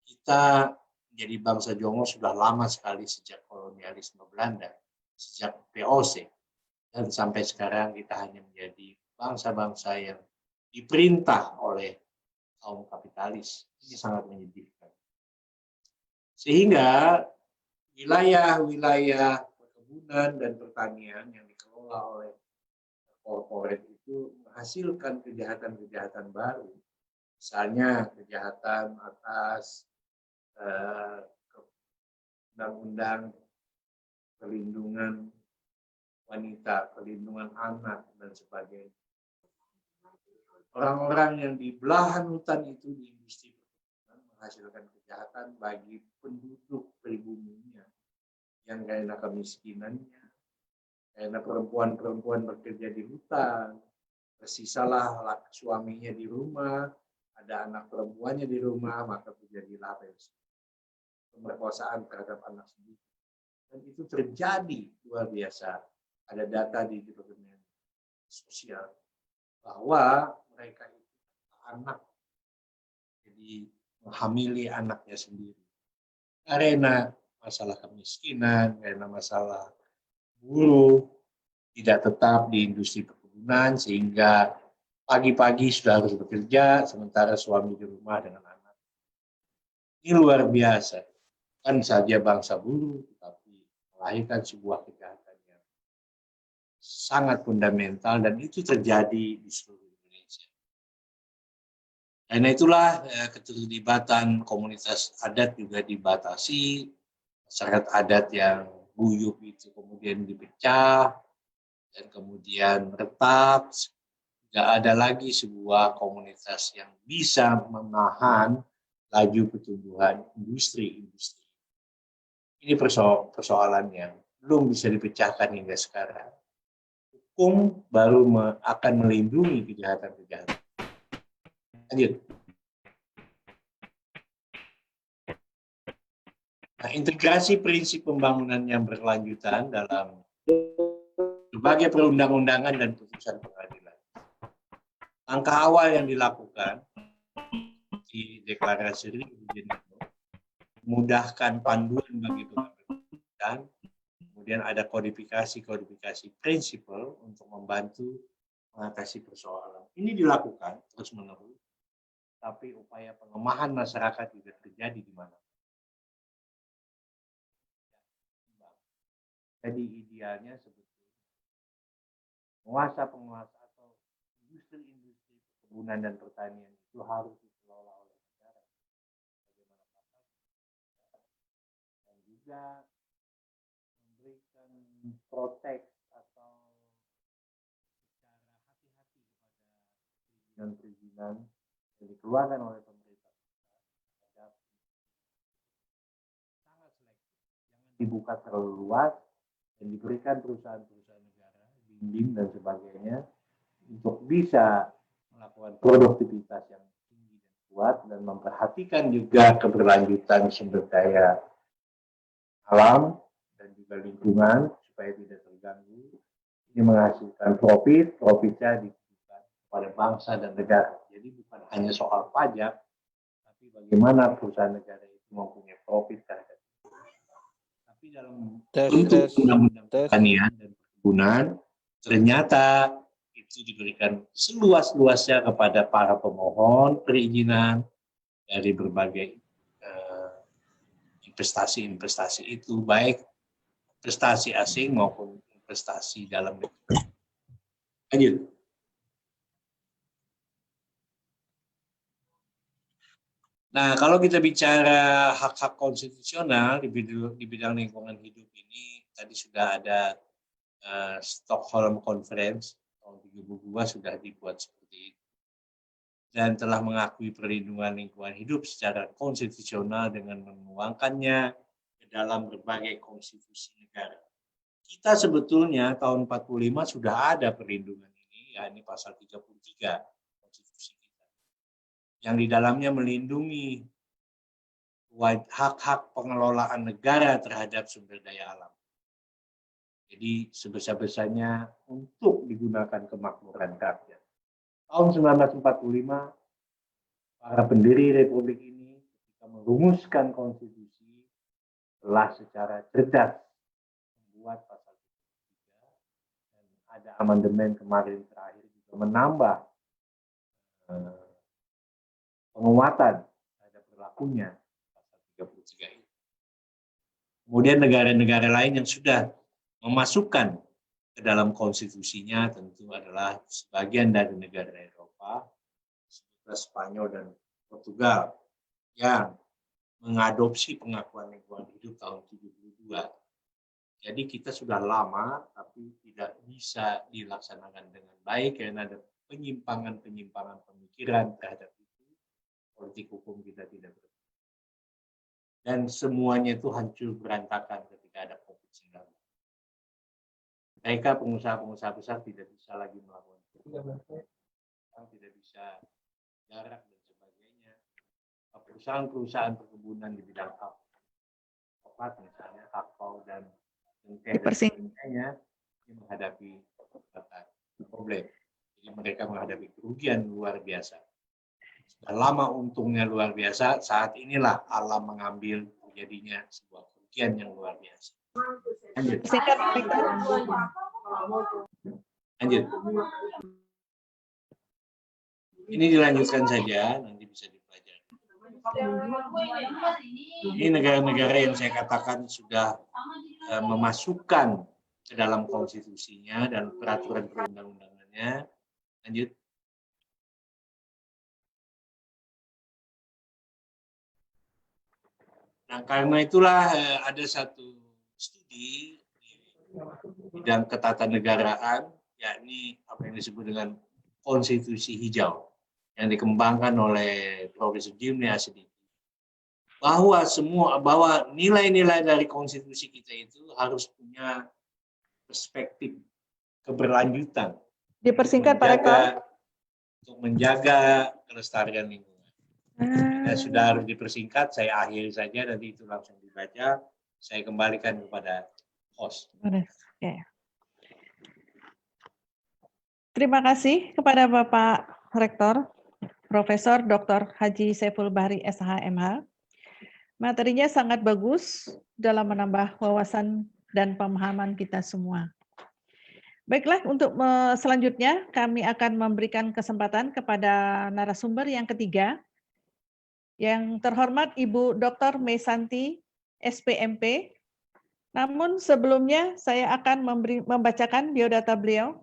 Kita menjadi bangsa jongos sudah lama sekali sejak kolonialisme Belanda, sejak VOC. Dan sampai sekarang kita hanya menjadi bangsa-bangsa yang diperintah oleh kaum kapitalis. Ini sangat menyedihkan. Sehingga wilayah-wilayah perkebunan dan pertanian yang dikelola oleh korporat itu menghasilkan kejahatan-kejahatan baru. Misalnya kejahatan atas undang-undang perlindungan wanita, perlindungan anak, dan sebagainya. Orang-orang yang di belahan hutan itu di industri perkebunan menghasilkan kejahatan bagi penduduk pribuminya yang karena kemiskinannya, karena perempuan-perempuan bekerja di hutan, tersisalah suaminya di rumah, ada anak perempuannya di rumah, maka terjadilah pemerkosaan terhadap anak sendiri. Dan itu terjadi luar biasa. Ada data di Departemen Sosial bahwa mereka itu anak jadi menghamili anaknya sendiri karena masalah kemiskinan, karena masalah buruh tidak tetap di industri perkebunan sehingga pagi-pagi sudah harus bekerja sementara suami di rumah dengan anak. Ini luar biasa. Kan saja bangsa buruh, tetapi melahirkan sebuah kejahatan yang sangat fundamental dan itu terjadi di seluruh Indonesia. Karena itulah keterlibatan komunitas adat juga dibatasi, masyarakat adat yang guyup itu kemudian dipecah dan kemudian retak. Tidak ada lagi sebuah komunitas yang bisa menahan laju pertumbuhan industri-industri. Ini persoalan yang belum bisa dipecahkan hingga sekarang. Hukum baru akan melindungi kejahatan-kejahatan. Lanjut. Nah, integrasi prinsip pembangunan yang berkelanjutan dalam berbagai perundang-undangan dan putusan pengadilan. Langkah awal yang dilakukan di deklarasi Rio de Janeiro memudahkan panduan bagi pengambilan, kemudian ada kodifikasi prinsipal untuk membantu mengatasi persoalan. Ini dilakukan terus-menerus, tapi upaya pengemahan masyarakat juga terjadi di mana. Jadi idealnya sebetulnya penguasa atau industri-industri perkebunan dan pertanian itu harus dikelola oleh negara. Bagaimana pasar dan juga memberikan protek atau secara hati-hati kepada perizinan yang dikeluarkan oleh pemerintah terhadap sangat selektif, jangan dibuka terlalu luas dan diberikan perusahaan-perusahaan negara, bimbing dan sebagainya untuk bisa melakukan produktivitas yang tinggi dan kuat dan memperhatikan juga keberlanjutan sumber daya alam dan juga lingkungan supaya tidak terganggu. Ini menghasilkan profitnya diberikan kepada bangsa dan negara. Jadi bukan hanya soal pajak, tapi bagaimana perusahaan negara itu mempunyai profit terhadap itu. Tapi dalam bentuk undang-undang pertanian dan perkebunan, ternyata itu diberikan seluas-luasnya kepada para pemohon perizinan dari berbagai investasi-investasi itu, baik investasi asing maupun investasi dalam negeri. Lanjut. Nah, kalau kita bicara hak-hak konstitusional di bidang lingkungan hidup ini, tadi sudah ada Stockholm Conference tahun 2002 sudah dibuat seperti itu. Dan telah mengakui perlindungan lingkungan hidup secara konstitusional dengan menuangkannya ke dalam berbagai konstitusi negara. Kita sebetulnya tahun 45 sudah ada perlindungan ini, yakni pasal 33 konstitusi kita, yang di dalamnya melindungi hak-hak pengelolaan negara terhadap sumber daya alam. Jadi sebesar-besarnya untuk digunakan kemakmuran rakyat. Tahun 1945, para pendiri Republik ini ketika merumuskan konstitusi telah secara cerdas membuat pasal 33 dan ada amandemen kemarin terakhir juga menambah penguatan terhadap berlakunya pasal 33 ini. Kemudian negara-negara lain yang sudah memasukkan ke dalam konstitusinya tentu adalah sebagian dari negara Eropa, seperti Spanyol dan Portugal, yang mengadopsi pengakuan lingkungan hidup tahun 72. Jadi kita sudah lama, tapi tidak bisa dilaksanakan dengan baik karena ada penyimpangan-penyimpangan pemikiran terhadap itu. Politik hukum kita tidak berjalan. Dan semuanya itu hancur berantakan ketika ada COVID-19. Mereka pengusaha-pengusaha besar tidak bisa lagi melakukan tidak bisa jarak dan sebagainya. Perusahaan-perusahaan perkebunan di bidang coklat misalnya, kakao dan sebagainya menghadapi problem. Jadi mereka menghadapi kerugian luar biasa. Sudah lama untungnya luar biasa, saat inilah alam mengambil terjadinya sebuah kerugian yang luar biasa. Lanjut. Lanjut. Ini dilanjutkan saja, nanti bisa dipelajari. Ini negara-negara yang saya katakan sudah memasukkan ke dalam konstitusinya dan peraturan perundang-undangannya. Lanjut. Nah, karena itulah ada satu studi di bidang ketatanegaraan, yakni apa yang disebut dengan konstitusi hijau, yang dikembangkan oleh Profesor Jimmy Asidiki, bahwa nilai-nilai dari konstitusi kita itu harus punya perspektif keberlanjutan. Dipersingkat Pak Rektor. Untuk menjaga kelestarian lingkungan. Sudah harus dipersingkat, saya akhiri saja, nanti itu langsung dibaca. saja. Saya kembalikan kepada host. Oke. Terima kasih kepada Bapak Rektor, Profesor Dr. Haji Saiful Bahri SH.MH. Materinya sangat bagus dalam menambah wawasan dan pemahaman kita semua. Baiklah, untuk selanjutnya kami akan memberikan kesempatan kepada narasumber yang ketiga, yang terhormat Ibu Dr. Mesanti, SPMP. Namun sebelumnya saya akan membacakan biodata beliau.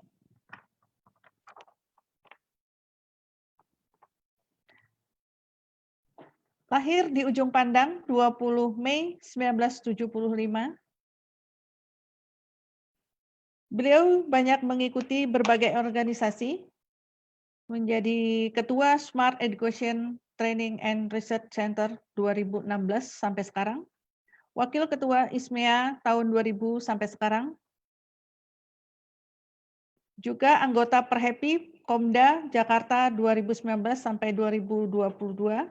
Lahir di Ujung Pandang 20 Mei 1975. Beliau banyak mengikuti berbagai organisasi, menjadi Ketua Smart Education Training and Research Center 2016 sampai sekarang, Wakil Ketua ISMEA tahun 2000 sampai sekarang, juga anggota Perhepi Komda Jakarta 2019 sampai 2022.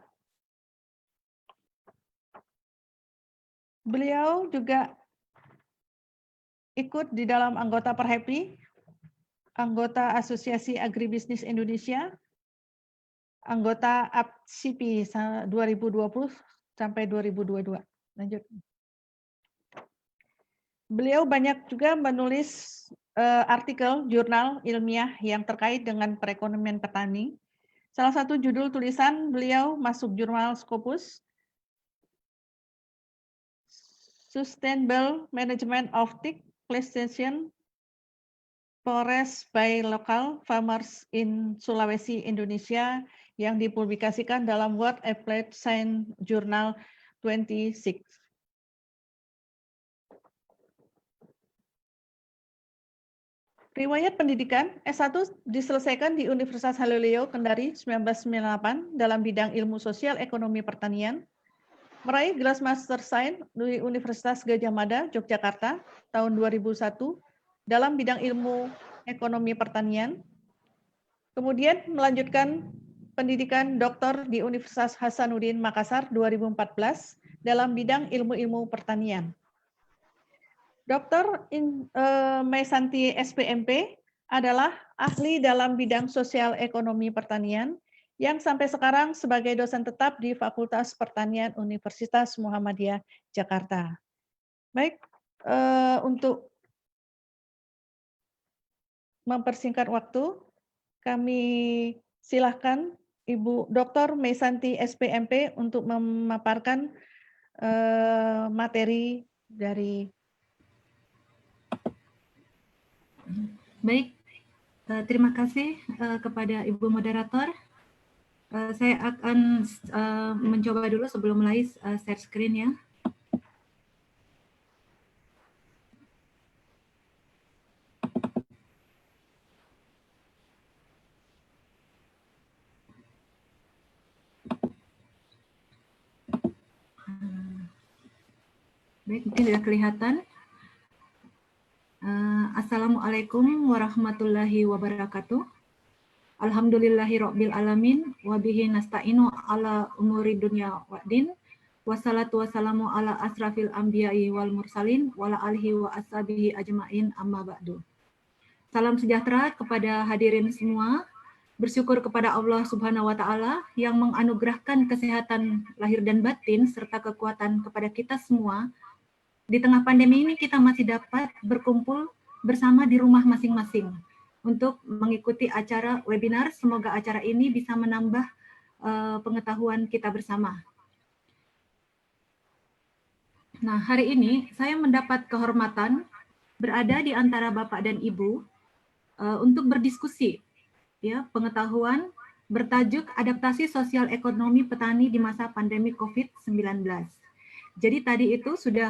Beliau juga ikut di dalam anggota Perhepi, anggota Asosiasi Agribisnis Indonesia, anggota APSIPI 2020 sampai 2022. Lanjut. Beliau banyak juga menulis artikel jurnal ilmiah yang terkait dengan perekonomian petani. Salah satu judul tulisan beliau masuk jurnal Scopus, Sustainable Management of Teak Plantation Forest by Local Farmers in Sulawesi, Indonesia, yang dipublikasikan dalam World Applied Science Journal 26. Riwayat pendidikan S1 diselesaikan di Universitas Halileo, Kendari, 1998 dalam bidang ilmu sosial ekonomi pertanian. Meraih gelar Master Science di Universitas Gadjah Mada, Yogyakarta, tahun 2001 dalam bidang ilmu ekonomi pertanian. Kemudian melanjutkan pendidikan doktor di Universitas Hasanuddin Makassar 2014 dalam bidang ilmu-ilmu pertanian. Dr. Mesanti SPMP adalah ahli dalam bidang sosial ekonomi pertanian yang sampai sekarang sebagai dosen tetap di Fakultas Pertanian Universitas Muhammadiyah Jakarta. Baik, untuk mempersingkat waktu, kami silakan Ibu Dr. Mesanti SPMP untuk memaparkan materi dari. Baik, terima kasih kepada Ibu Moderator. Saya akan mencoba dulu sebelum mulai share screen ya. Baik, mungkin tidak kelihatan. Assalamualaikum warahmatullahi wabarakatuh. Alhamdulillahirabbil alamin wa bihi nasta'inu ala umuri dunya waddin. Wassalatu wassalamu ala asrafil anbiya'i wal mursalin wa ala alihi wa ashabihi ajmain amma ba'du. Salam sejahtera kepada hadirin semua. Bersyukur kepada Allah Subhanahu wa taala yang menganugerahkan kesehatan lahir dan batin serta kekuatan kepada kita semua. Di tengah pandemi ini kita masih dapat berkumpul bersama di rumah masing-masing untuk mengikuti acara webinar. Semoga acara ini bisa menambah pengetahuan kita bersama. Nah, hari ini saya mendapat kehormatan berada di antara Bapak dan Ibu untuk berdiskusi ya, pengetahuan bertajuk adaptasi sosial ekonomi petani di masa pandemi COVID-19. Jadi tadi itu sudah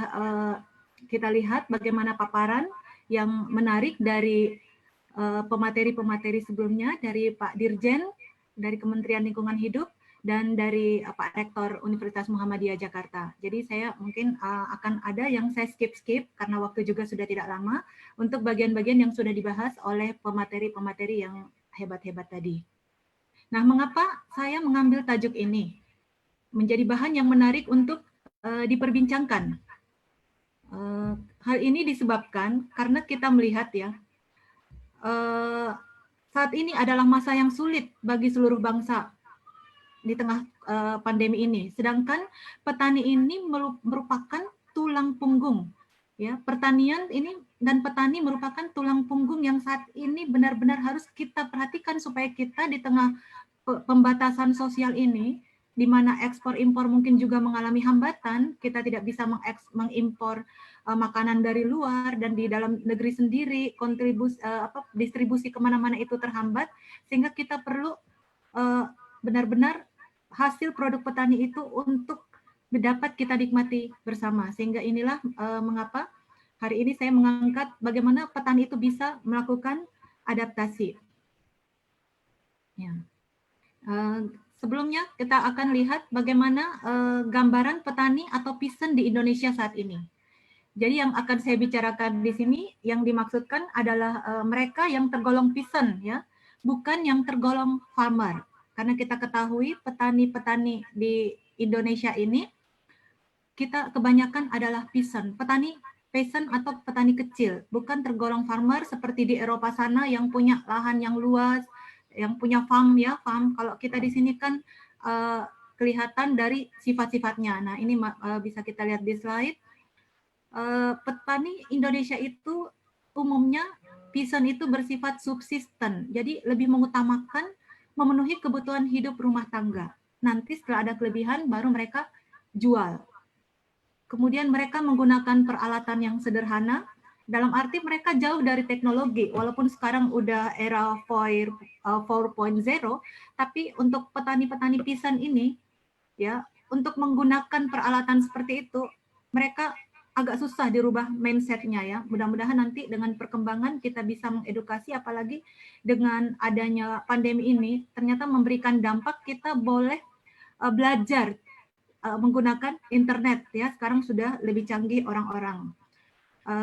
kita lihat bagaimana paparan yang menarik dari pemateri-pemateri sebelumnya, dari Pak Dirjen, dari Kementerian Lingkungan Hidup, dan dari Pak Rektor Universitas Muhammadiyah Jakarta. Jadi saya mungkin akan ada yang saya skip karena waktu juga sudah tidak lama untuk bagian-bagian yang sudah dibahas oleh pemateri-pemateri yang hebat-hebat tadi. Nah, mengapa saya mengambil tajuk ini? Menjadi bahan yang menarik untuk diperbincangkan Hal ini disebabkan karena kita melihat ya, saat ini adalah masa yang sulit bagi seluruh bangsa di tengah pandemi ini. Sedangkan petani ini merupakan tulang punggung. Ya, pertanian ini dan petani merupakan tulang punggung yang saat ini benar-benar harus kita perhatikan supaya kita di tengah pembatasan sosial ini, di mana ekspor impor mungkin juga mengalami hambatan, kita tidak bisa mengimpor makanan dari luar, dan di dalam negeri sendiri distribusi kemana-mana itu terhambat, sehingga kita perlu benar-benar hasil produk petani itu untuk dapat kita nikmati bersama. Sehingga inilah mengapa hari ini saya mengangkat bagaimana petani itu bisa melakukan adaptasi. Ya. Sebelumnya kita akan lihat bagaimana gambaran petani atau peasant di Indonesia saat ini. Jadi yang akan saya bicarakan di sini yang dimaksudkan adalah mereka yang tergolong peasant, ya, bukan yang tergolong farmer. Karena kita ketahui petani-petani di Indonesia ini kita kebanyakan adalah peasant, peasant atau petani kecil, bukan tergolong farmer seperti di Eropa sana yang punya lahan yang luas, yang punya farm ya, farm. Kalau kita di sini kan kelihatan dari sifat-sifatnya. Nah, ini bisa kita lihat di slide. Petani Indonesia itu umumnya peasant itu bersifat subsisten, jadi lebih mengutamakan memenuhi kebutuhan hidup rumah tangga. Nanti setelah ada kelebihan baru mereka jual. Kemudian mereka menggunakan peralatan yang sederhana, dalam arti mereka jauh dari teknologi, walaupun sekarang udah era 4.0, tapi untuk petani-petani peasant ini, ya, untuk menggunakan peralatan seperti itu, mereka agak susah dirubah mindset-nya ya. Mudah-mudahan nanti dengan perkembangan kita bisa mengedukasi, apalagi dengan adanya pandemi ini, ternyata memberikan dampak kita boleh belajar menggunakan internet ya. Sekarang sudah lebih canggih orang-orang.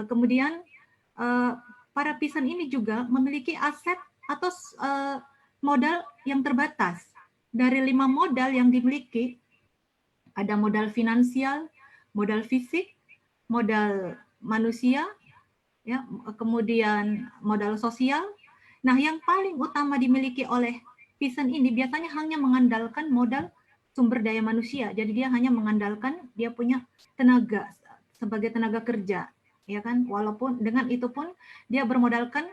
Kemudian para peasant ini juga memiliki aset atau modal yang terbatas. Dari 5 modal yang dimiliki, ada modal finansial, modal fisik, modal manusia, ya, kemudian modal sosial. Nah, yang paling utama dimiliki oleh peasant ini biasanya hanya mengandalkan modal sumber daya manusia. Jadi dia hanya mengandalkan dia punya tenaga sebagai tenaga kerja, ya kan? Walaupun dengan itu pun dia bermodalkan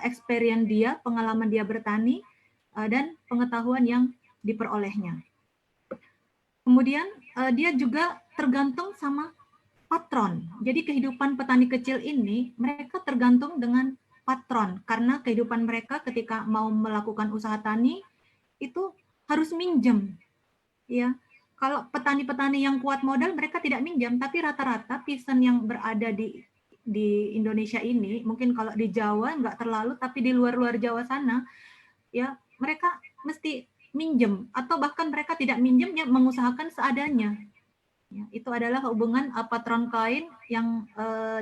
experience dia, pengalaman dia bertani dan pengetahuan yang diperolehnya. Kemudian dia juga tergantung sama patron. Jadi kehidupan petani kecil ini mereka tergantung dengan patron karena kehidupan mereka ketika mau melakukan usaha tani itu harus minjem. Ya, kalau petani-petani yang kuat modal mereka tidak minjam, tapi rata-rata peasant yang berada di Indonesia ini, mungkin kalau di Jawa nggak terlalu, tapi di luar-luar Jawa sana, ya mereka mesti minjem atau bahkan mereka tidak minjem ya mengusahakan seadanya. Ya, itu adalah hubungan patron klien yang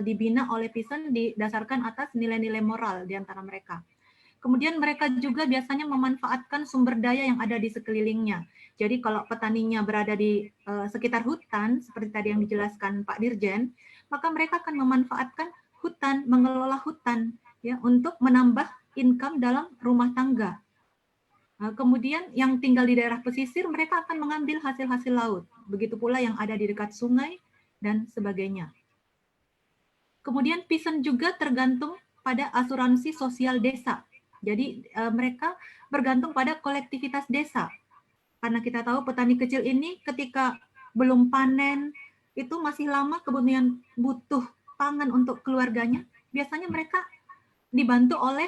dibina oleh peasant didasarkan atas nilai-nilai moral di antara mereka. Kemudian mereka juga biasanya memanfaatkan sumber daya yang ada di sekelilingnya. Jadi kalau petaninya berada di sekitar hutan, seperti tadi yang dijelaskan Pak Dirjen, maka mereka akan memanfaatkan hutan, mengelola hutan ya untuk menambah income dalam rumah tangga. Kemudian yang tinggal di daerah pesisir, mereka akan mengambil hasil-hasil laut. Begitu pula yang ada di dekat sungai dan sebagainya. Kemudian peasant juga tergantung pada asuransi sosial desa. Jadi mereka bergantung pada kolektivitas desa. Karena kita tahu petani kecil ini ketika belum panen, itu masih lama kemudian butuh pangan untuk keluarganya. Biasanya mereka dibantu oleh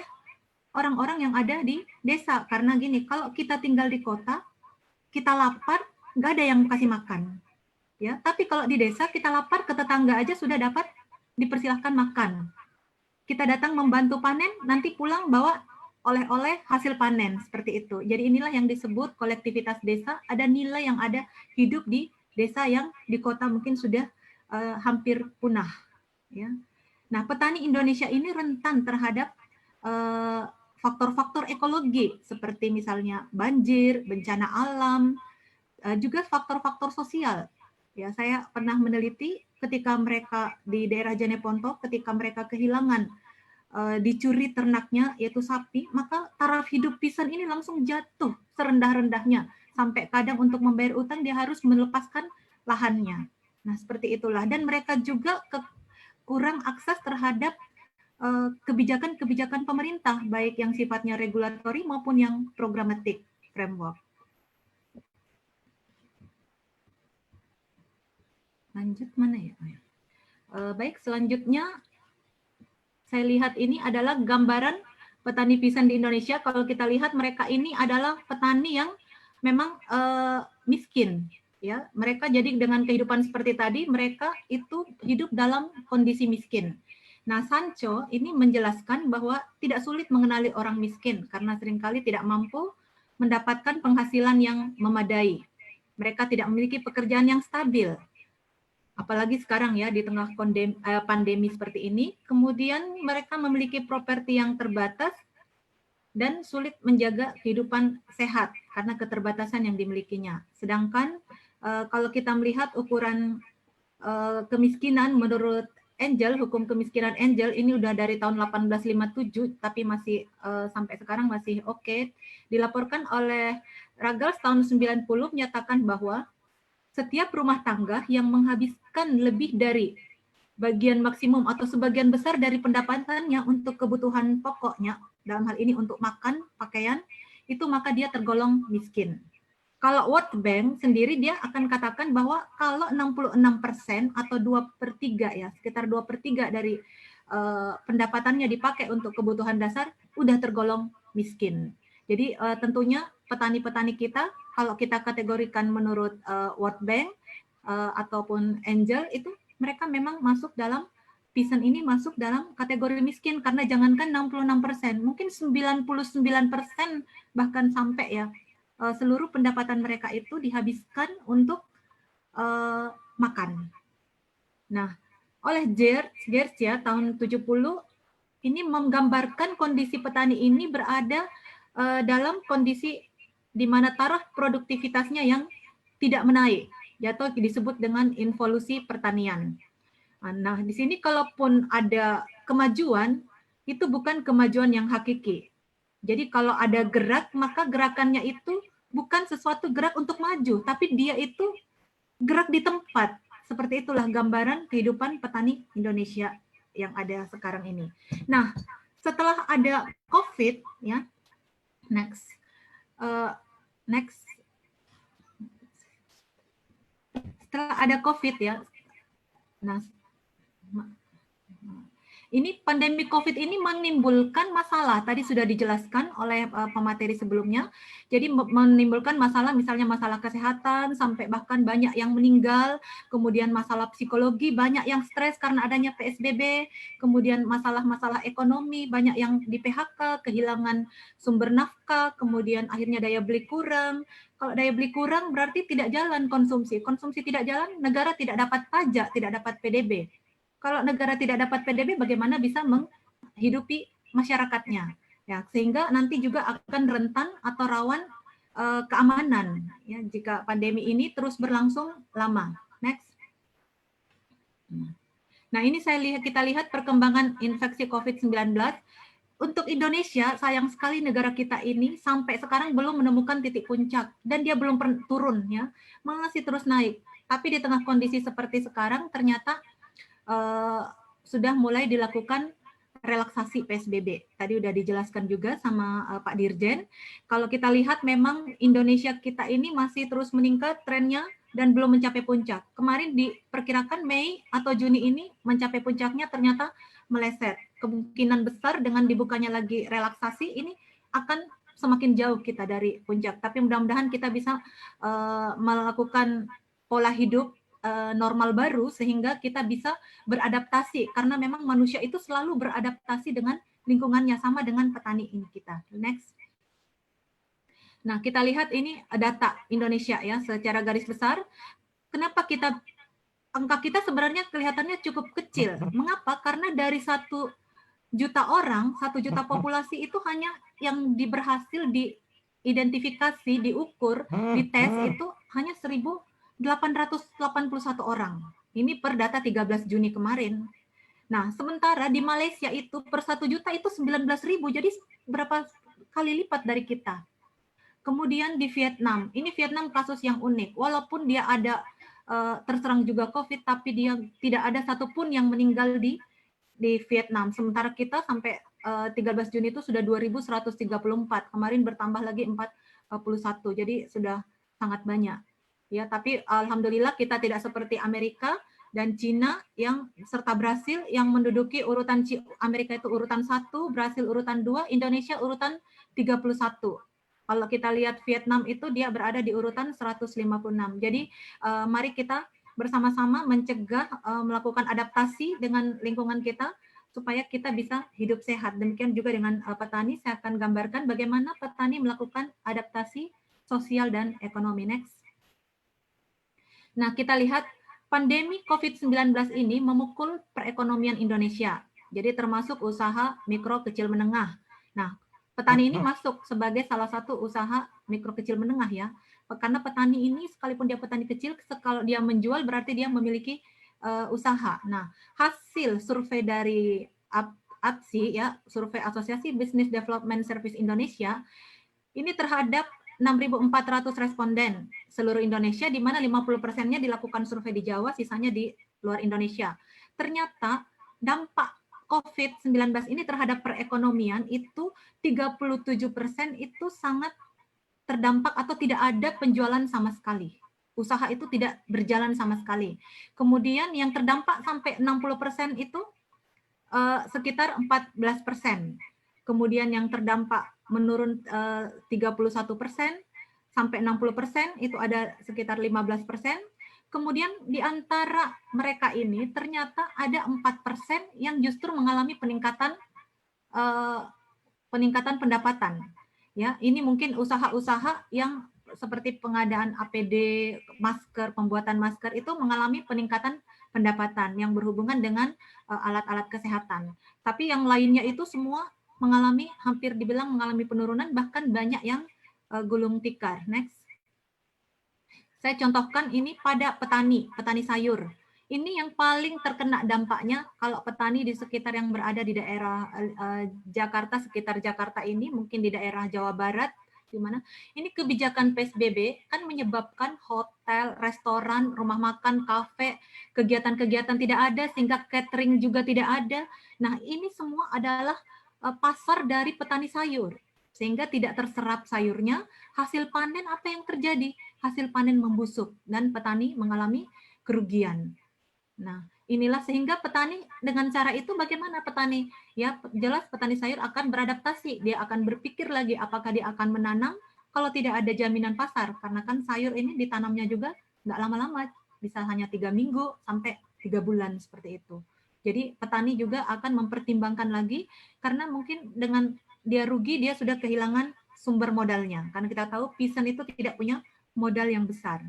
orang-orang yang ada di desa. Karena gini, kalau kita tinggal di kota, kita lapar, nggak ada yang kasih makan. Ya, tapi kalau di desa kita lapar, ke tetangga aja sudah dapat dipersilahkan makan. Kita datang membantu panen, nanti pulang bawa oleh-oleh hasil panen, seperti itu. Jadi inilah yang disebut kolektivitas desa, ada nilai yang ada hidup di desa yang di kota mungkin sudah hampir punah. Ya. Nah, petani Indonesia ini rentan terhadap faktor-faktor ekologi seperti misalnya banjir, bencana alam, juga faktor-faktor sosial. Ya, saya pernah meneliti ketika mereka di daerah Jeneponto, ketika mereka kehilangan dicuri ternaknya, yaitu sapi, maka taraf hidup pisan ini langsung jatuh serendah-rendahnya. Sampai kadang untuk membayar utang dia harus melepaskan lahannya. Nah, seperti itulah. Dan mereka juga kurang akses terhadap kebijakan-kebijakan pemerintah, baik yang sifatnya regulatori maupun yang programatik framework. Lanjut mana ya? Baik, selanjutnya saya lihat ini adalah gambaran petani pisang di Indonesia. Kalau kita lihat mereka ini adalah petani yang memang miskin. Ya, mereka jadi dengan kehidupan seperti tadi, mereka itu hidup dalam kondisi miskin. Nah, Sancho ini menjelaskan bahwa tidak sulit mengenali orang miskin karena seringkali tidak mampu mendapatkan penghasilan yang memadai. Mereka tidak memiliki pekerjaan yang stabil. Apalagi sekarang ya di tengah pandemi seperti ini, kemudian mereka memiliki properti yang terbatas dan sulit menjaga kehidupan sehat karena keterbatasan yang dimilikinya. Sedangkan kalau kita melihat ukuran kemiskinan menurut Angel, hukum kemiskinan Angel ini udah dari tahun 1857, tapi masih sampai sekarang masih oke. Dilaporkan oleh Ruggles tahun 90 menyatakan bahwa setiap rumah tangga yang menghabiskan lebih dari bagian maksimum atau sebagian besar dari pendapatannya untuk kebutuhan pokoknya, dalam hal ini untuk makan, pakaian, itu maka dia tergolong miskin. Kalau World Bank sendiri dia akan katakan bahwa kalau 66% atau 2/3 ya, sekitar 2/3 dari pendapatannya dipakai untuk kebutuhan dasar, udah tergolong miskin. Jadi tentunya petani-petani kita, kalau kita kategorikan menurut World Bank ataupun Angel, itu mereka memang masuk dalam, pisan ini masuk dalam kategori miskin, karena jangankan 66%, mungkin 99% bahkan sampai ya, seluruh pendapatan mereka itu dihabiskan untuk makan. Nah, oleh Geertz ya tahun 70 ini menggambarkan kondisi petani ini berada dalam kondisi di mana taraf produktivitasnya yang tidak menaik, atau disebut dengan involusi pertanian. Nah, di sini kalaupun ada kemajuan, itu bukan kemajuan yang hakiki. Jadi kalau ada gerak, maka gerakannya itu bukan sesuatu gerak untuk maju, tapi dia itu gerak di tempat. Seperti itulah gambaran kehidupan petani Indonesia yang ada sekarang ini. Nah, setelah ada COVID, ya, next. Setelah ada COVID ya, nah, ini pandemi COVID ini menimbulkan masalah, tadi sudah dijelaskan oleh pemateri sebelumnya. Jadi menimbulkan masalah, misalnya masalah kesehatan, sampai bahkan banyak yang meninggal, kemudian masalah psikologi, banyak yang stres karena adanya PSBB, kemudian masalah-masalah ekonomi, banyak yang di PHK, kehilangan sumber nafkah, kemudian akhirnya daya beli kurang. Kalau daya beli kurang berarti tidak jalan konsumsi. Konsumsi tidak jalan, negara tidak dapat pajak, tidak dapat PDB. Kalau negara tidak dapat PDB, bagaimana bisa menghidupi masyarakatnya? Ya, sehingga nanti juga akan rentan atau rawan keamanan ya, jika pandemi ini terus berlangsung lama. Next. Nah, ini kita lihat perkembangan infeksi COVID-19. Untuk Indonesia, sayang sekali negara kita ini sampai sekarang belum menemukan titik puncak dan dia belum turun ya, masih terus naik. Tapi di tengah kondisi seperti sekarang ternyata sudah mulai dilakukan relaksasi PSBB. Tadi udah dijelaskan juga sama Pak Dirjen. Kalau kita lihat memang Indonesia kita ini masih terus meningkat trennya dan belum mencapai puncak. Kemarin diperkirakan Mei atau Juni ini mencapai puncaknya, ternyata meleset. Kemungkinan besar dengan dibukanya lagi relaksasi ini akan semakin jauh kita dari puncak. Tapi mudah-mudahan kita bisa melakukan pola hidup normal baru sehingga kita bisa beradaptasi, karena memang manusia itu selalu beradaptasi dengan lingkungannya, sama dengan petani ini kita. Next. Nah, kita lihat ini data Indonesia ya secara garis besar. Kenapa angka kita sebenarnya kelihatannya cukup kecil? Mengapa? Karena dari 1 juta orang, 1 juta populasi itu hanya yang berhasil diidentifikasi, diukur, dites itu hanya 1.881 orang. Ini per data 13 Juni kemarin. Nah, sementara di Malaysia itu per 1 juta itu 19.000, jadi berapa kali lipat dari kita. Kemudian di Vietnam, ini Vietnam kasus yang unik. Walaupun dia ada terserang juga COVID, tapi dia tidak ada satupun yang meninggal di Vietnam. Sementara kita sampai 13 Juni itu sudah 2.134. Kemarin bertambah lagi 41. Jadi sudah sangat banyak. Ya, tapi alhamdulillah kita tidak seperti Amerika dan Cina yang serta Brasil yang menduduki urutan Amerika itu urutan 1, Brasil urutan 2, Indonesia urutan 31. Kalau kita lihat Vietnam itu dia berada di urutan 156. Jadi mari kita bersama-sama mencegah melakukan adaptasi dengan lingkungan kita supaya kita bisa hidup sehat. Demikian juga dengan petani, saya akan gambarkan bagaimana petani melakukan adaptasi sosial dan ekonomi. Next. Nah, kita lihat pandemi COVID-19 ini memukul perekonomian Indonesia. Jadi termasuk usaha mikro kecil menengah. Nah, petani ini masuk sebagai salah satu usaha mikro kecil menengah ya. Karena petani ini sekalipun dia petani kecil, kalau dia menjual berarti dia memiliki usaha. Nah, hasil survei dari APSI ya, survei Asosiasi Business Development Service Indonesia, ini terhadap 6.400 responden seluruh Indonesia, di mana 50%-nya dilakukan survei di Jawa, sisanya di luar Indonesia. Ternyata dampak COVID-19 ini terhadap perekonomian itu 37% itu sangat terdampak atau tidak ada penjualan sama sekali. Usaha itu tidak berjalan sama sekali. Kemudian yang terdampak sampai 60% itu sekitar 14%. Kemudian yang terdampak menurun 31% sampai 60%, itu ada sekitar 15%. Kemudian di antara mereka ini ternyata ada 4% yang justru mengalami peningkatan pendapatan. Ya, ini mungkin usaha-usaha yang seperti pengadaan APD, masker, pembuatan masker itu mengalami peningkatan pendapatan yang berhubungan dengan alat-alat kesehatan. Tapi yang lainnya itu semua mengalami, hampir dibilang mengalami penurunan, bahkan banyak yang gulung tikar. Next. Saya contohkan ini pada petani sayur. Ini yang paling terkena dampaknya kalau petani di sekitar yang berada di daerah Jakarta, sekitar Jakarta ini, mungkin di daerah Jawa Barat, di mana ini kebijakan PSBB kan menyebabkan hotel, restoran, rumah makan, kafe, kegiatan-kegiatan tidak ada, sehingga catering juga tidak ada. Nah, ini semua adalah pasar dari petani sayur, sehingga tidak terserap sayurnya. Hasil panen apa yang terjadi? Hasil panen membusuk dan petani mengalami kerugian. Nah, inilah sehingga petani dengan cara itu bagaimana petani? Ya, jelas petani sayur akan beradaptasi. Dia akan berpikir lagi apakah dia akan menanam kalau tidak ada jaminan pasar. Karena kan sayur ini ditanamnya juga nggak lama-lama, bisa hanya 3 minggu sampai 3 bulan seperti itu. Jadi petani juga akan mempertimbangkan lagi karena mungkin dengan dia rugi, dia sudah kehilangan sumber modalnya. Karena kita tahu peasant itu tidak punya modal yang besar.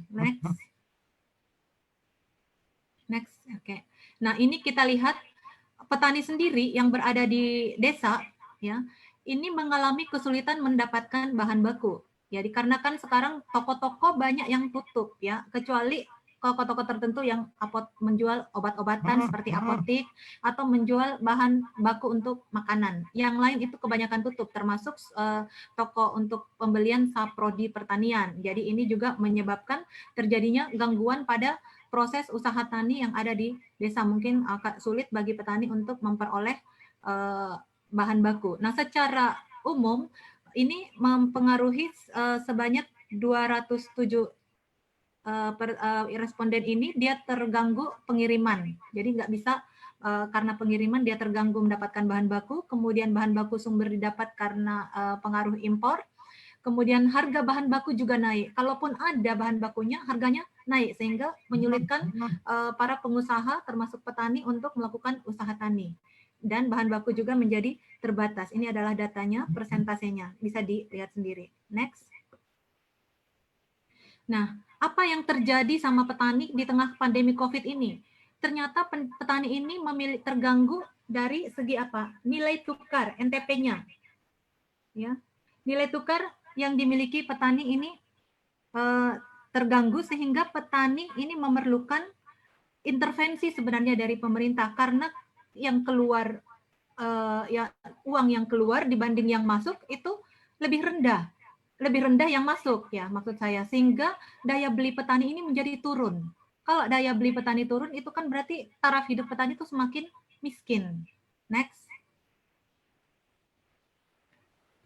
Next, oke. Nah, ini kita lihat petani sendiri yang berada di desa, ya, ini mengalami kesulitan mendapatkan bahan baku. Ya, dikarenakan sekarang toko-toko banyak yang tutup, ya, kecuali toko-toko tertentu yang menjual obat-obatan seperti apotik atau menjual bahan baku untuk makanan. Yang lain itu kebanyakan tutup, termasuk toko untuk pembelian saprodi pertanian. Jadi ini juga menyebabkan terjadinya gangguan pada proses usaha tani yang ada di desa. Mungkin agak sulit bagi petani untuk memperoleh bahan baku. Nah, secara umum ini mempengaruhi sebanyak 207 responden ini dia terganggu pengiriman. Jadi nggak bisa karena pengiriman dia terganggu mendapatkan bahan baku, kemudian bahan baku sumber didapat karena pengaruh impor. Kemudian harga bahan baku juga naik. Kalaupun ada bahan bakunya, harganya naik sehingga menyulitkan para pengusaha termasuk petani untuk melakukan usaha tani. Dan bahan baku juga menjadi terbatas. Ini adalah datanya, persentasenya. Bisa dilihat sendiri. Next. Nah, apa yang terjadi sama petani di tengah pandemi COVID ini? Ternyata petani ini terganggu dari segi apa? Nilai tukar, NTP-nya. Ya. Nilai tukar yang dimiliki petani ini terganggu sehingga petani ini memerlukan intervensi sebenarnya dari pemerintah, karena yang keluar ya uang yang keluar dibanding yang masuk itu lebih rendah yang masuk ya maksud saya, sehingga daya beli petani ini menjadi turun. Kalau daya beli petani turun itu kan berarti taraf hidup petani itu semakin miskin. Next.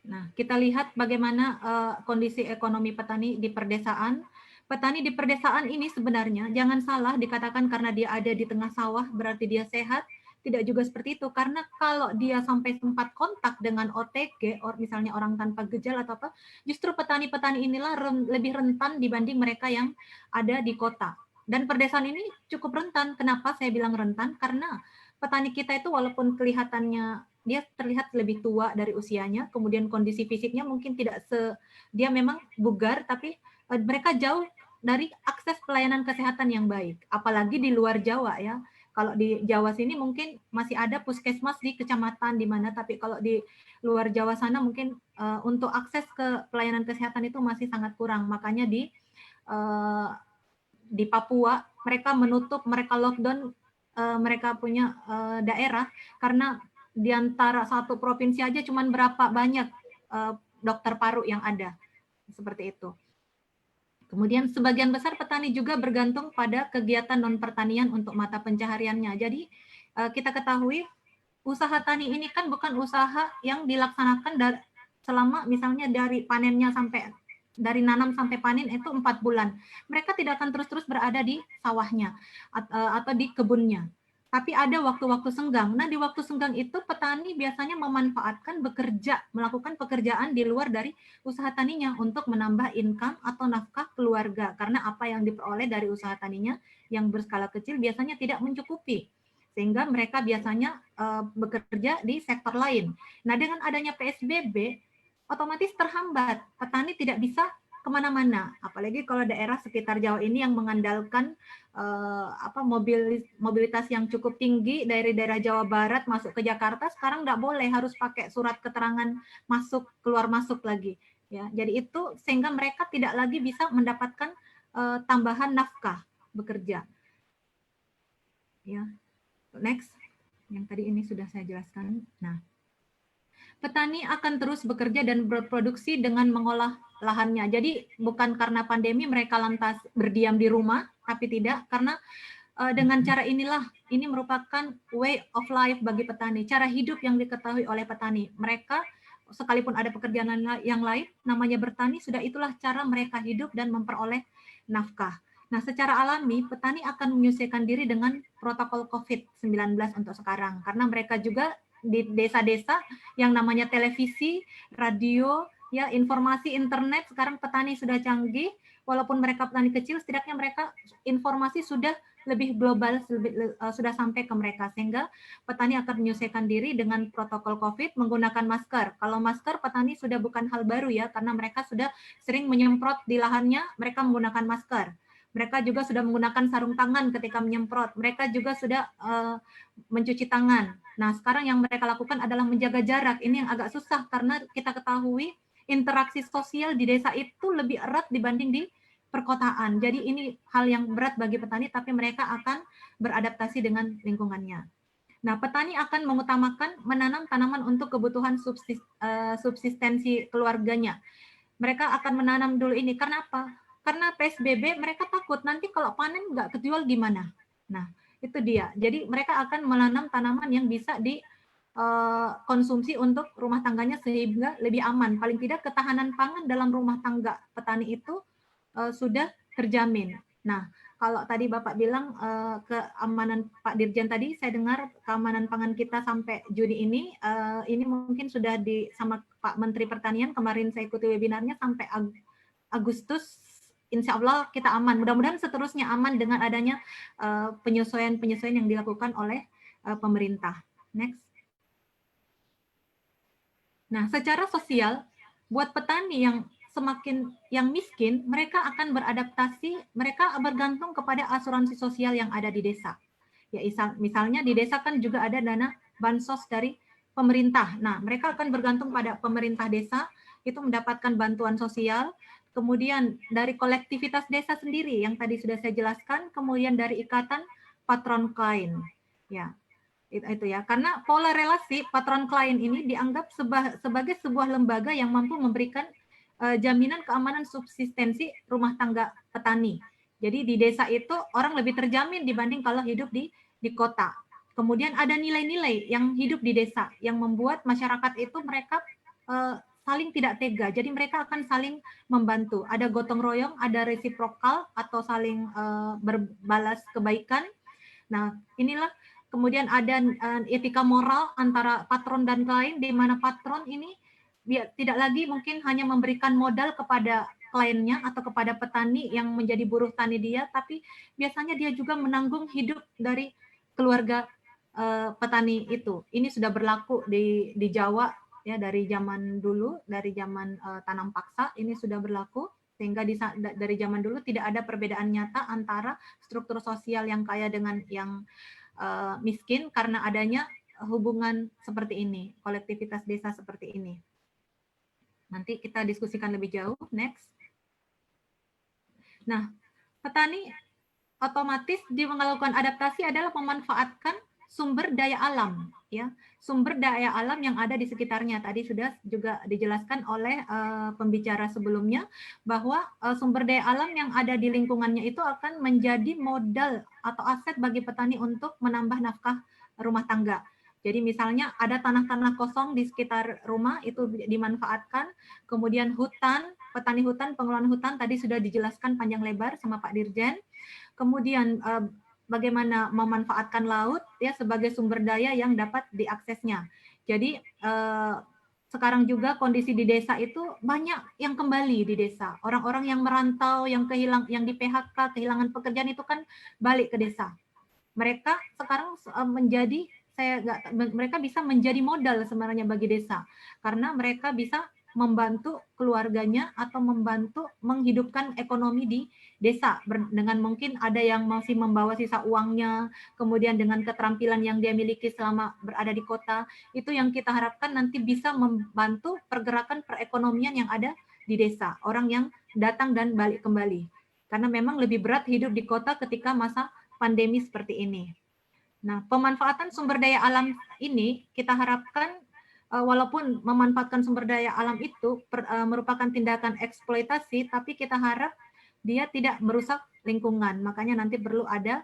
Nah, kita lihat bagaimana kondisi ekonomi petani di perdesaan. Petani di perdesaan ini sebenarnya jangan salah dikatakan karena dia ada di tengah sawah berarti dia sehat. Tidak juga seperti itu, karena kalau dia sampai sempat kontak dengan OTG, misalnya orang tanpa gejala atau apa, justru petani-petani inilah lebih rentan dibanding mereka yang ada di kota. Dan perdesaan ini cukup rentan. Kenapa saya bilang rentan? Karena petani kita itu walaupun kelihatannya dia terlihat lebih tua dari usianya, kemudian kondisi fisiknya mungkin tidak dia memang bugar, tapi mereka jauh dari akses pelayanan kesehatan yang baik, apalagi di luar Jawa ya. Kalau di Jawa sini mungkin masih ada puskesmas di kecamatan di mana, tapi kalau di luar Jawa sana mungkin untuk akses ke pelayanan kesehatan itu masih sangat kurang. Makanya di Papua mereka menutup, mereka lockdown mereka punya daerah karena di antara satu provinsi aja cuman berapa banyak dokter paru yang ada. Seperti itu. Kemudian sebagian besar petani juga bergantung pada kegiatan non-pertanian untuk mata pencahariannya. Jadi kita ketahui usaha tani ini kan bukan usaha yang dilaksanakan selama misalnya dari panennya sampai dari nanam sampai panen itu 4 bulan. Mereka tidak akan terus-terus berada di sawahnya atau di kebunnya. Tapi ada waktu-waktu senggang. Nah, di waktu senggang itu petani biasanya memanfaatkan melakukan pekerjaan di luar dari usaha taninya untuk menambah income atau nafkah keluarga. Karena apa yang diperoleh dari usaha taninya yang berskala kecil biasanya tidak mencukupi. Sehingga mereka biasanya bekerja di sektor lain. Nah, dengan adanya PSBB, otomatis terhambat. Petani tidak bisa kemana-mana. Apalagi kalau daerah sekitar Jawa ini yang mengandalkan mobilitas yang cukup tinggi dari daerah Jawa Barat masuk ke Jakarta, sekarang nggak boleh, harus pakai surat keterangan masuk keluar masuk lagi. Ya, jadi itu sehingga mereka tidak lagi bisa mendapatkan tambahan nafkah bekerja. Ya, next, yang tadi ini sudah saya jelaskan. Nah, petani akan terus bekerja dan berproduksi dengan mengolah lahannya. Jadi bukan karena pandemi mereka lantas berdiam di rumah, tapi tidak, karena dengan cara inilah, ini merupakan way of life bagi petani, cara hidup yang diketahui oleh petani. Mereka sekalipun ada pekerjaan yang lain, namanya bertani, sudah itulah cara mereka hidup dan memperoleh nafkah. Nah, secara alami, petani akan menyesuaikan diri dengan protokol COVID-19 untuk sekarang, karena mereka juga di desa-desa yang namanya televisi, radio, ya informasi internet, sekarang petani sudah canggih, walaupun mereka petani kecil, setidaknya mereka informasi sudah lebih global, sudah sampai ke mereka, sehingga petani akan menyesuaikan diri dengan protokol COVID menggunakan masker. Kalau masker petani sudah bukan hal baru ya, karena mereka sudah sering menyemprot di lahannya, mereka menggunakan masker. Mereka juga sudah menggunakan sarung tangan ketika menyemprot. Mereka juga sudah mencuci tangan. Nah, sekarang yang mereka lakukan adalah menjaga jarak. Ini yang agak susah karena kita ketahui interaksi sosial di desa itu lebih erat dibanding di perkotaan. Jadi ini hal yang berat bagi petani, tapi mereka akan beradaptasi dengan lingkungannya. Nah, petani akan mengutamakan menanam tanaman untuk kebutuhan subsistensi keluarganya. Mereka akan menanam dulu ini. Karena apa? Karena PSBB mereka takut nanti kalau panen nggak kejual gimana. Nah, itu dia. Jadi mereka akan menanam tanaman yang bisa dikonsumsi untuk rumah tangganya sehingga lebih aman. Paling tidak ketahanan pangan dalam rumah tangga petani itu sudah terjamin. Nah, kalau tadi Bapak bilang keamanan Pak Dirjen tadi, saya dengar keamanan pangan kita sampai Juni ini mungkin sudah sama Pak Menteri Pertanian, kemarin saya ikuti webinarnya sampai Agustus, insya Allah kita aman. Mudah-mudahan seterusnya aman dengan adanya penyesuaian-penyesuaian yang dilakukan oleh pemerintah. Next. Nah, secara sosial, buat petani yang miskin, mereka akan beradaptasi, mereka bergantung kepada asuransi sosial yang ada di desa. Ya, misalnya di desa kan juga ada dana bansos dari pemerintah. Nah, mereka akan bergantung pada pemerintah desa, itu mendapatkan bantuan sosial, kemudian dari kolektivitas desa sendiri yang tadi sudah saya jelaskan, kemudian dari ikatan patron klien. Ya, itu ya. Karena pola relasi patron klien ini dianggap sebagai sebuah lembaga yang mampu memberikan jaminan keamanan subsistensi rumah tangga petani. Jadi di desa itu orang lebih terjamin dibanding kalau hidup di kota. Kemudian ada nilai-nilai yang hidup di desa yang membuat masyarakat itu mereka saling tidak tega. Jadi mereka akan saling membantu. Ada gotong royong, ada resiprokal atau saling berbalas kebaikan. Nah, inilah kemudian ada etika moral antara patron dan klien, di mana patron ini tidak lagi mungkin hanya memberikan modal kepada kliennya atau kepada petani yang menjadi buruh tani dia, tapi biasanya dia juga menanggung hidup dari keluarga petani itu. Ini sudah berlaku di Jawa ya, dari zaman dulu, dari zaman tanam paksa ini sudah berlaku, sehingga dari zaman dulu tidak ada perbedaan nyata antara struktur sosial yang kaya dengan yang miskin karena adanya hubungan seperti ini, kolektivitas desa seperti ini. Nanti kita diskusikan lebih jauh. Next. Nah, petani otomatis dia melakukan adaptasi adalah memanfaatkan sumber daya alam, ya, sumber daya alam yang ada di sekitarnya. Tadi sudah juga dijelaskan oleh pembicara sebelumnya bahwa sumber daya alam yang ada di lingkungannya itu akan menjadi modal atau aset bagi petani untuk menambah nafkah rumah tangga. Jadi misalnya ada tanah-tanah kosong di sekitar rumah itu dimanfaatkan, kemudian hutan, petani hutan, pengelolaan hutan tadi sudah dijelaskan panjang lebar sama Pak Dirjen. Kemudian bagaimana memanfaatkan laut ya sebagai sumber daya yang dapat diaksesnya. Jadi sekarang juga kondisi di desa itu banyak yang kembali di desa. Orang-orang yang merantau, yang di PHK, kehilangan pekerjaan itu kan balik ke desa. Mereka sekarang menjadi mereka bisa menjadi modal sebenarnya bagi desa karena mereka bisa membantu keluarganya atau membantu menghidupkan ekonomi di desa dengan mungkin ada yang masih membawa sisa uangnya, kemudian dengan keterampilan yang dia miliki selama berada di kota, itu yang kita harapkan nanti bisa membantu pergerakan perekonomian yang ada di desa, orang yang datang dan balik kembali. Karena memang lebih berat hidup di kota ketika masa pandemi seperti ini. Nah, pemanfaatan sumber daya alam ini kita harapkan walaupun memanfaatkan sumber daya alam itu merupakan tindakan eksploitasi, tapi kita harap dia tidak merusak lingkungan. Makanya nanti perlu ada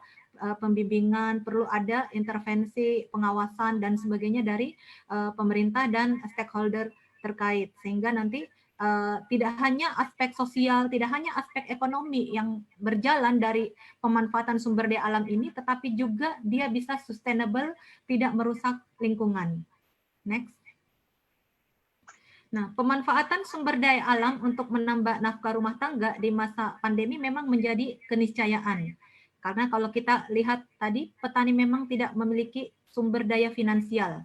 pembimbingan, perlu ada intervensi, pengawasan, dan sebagainya dari pemerintah dan stakeholder terkait. Sehingga nanti tidak hanya aspek sosial, tidak hanya aspek ekonomi yang berjalan dari pemanfaatan sumber daya alam ini, tetapi juga dia bisa sustainable, tidak merusak lingkungan. Next. Nah, pemanfaatan sumber daya alam untuk menambah nafkah rumah tangga di masa pandemi memang menjadi keniscayaan. Karena kalau kita lihat tadi, petani memang tidak memiliki sumber daya finansial.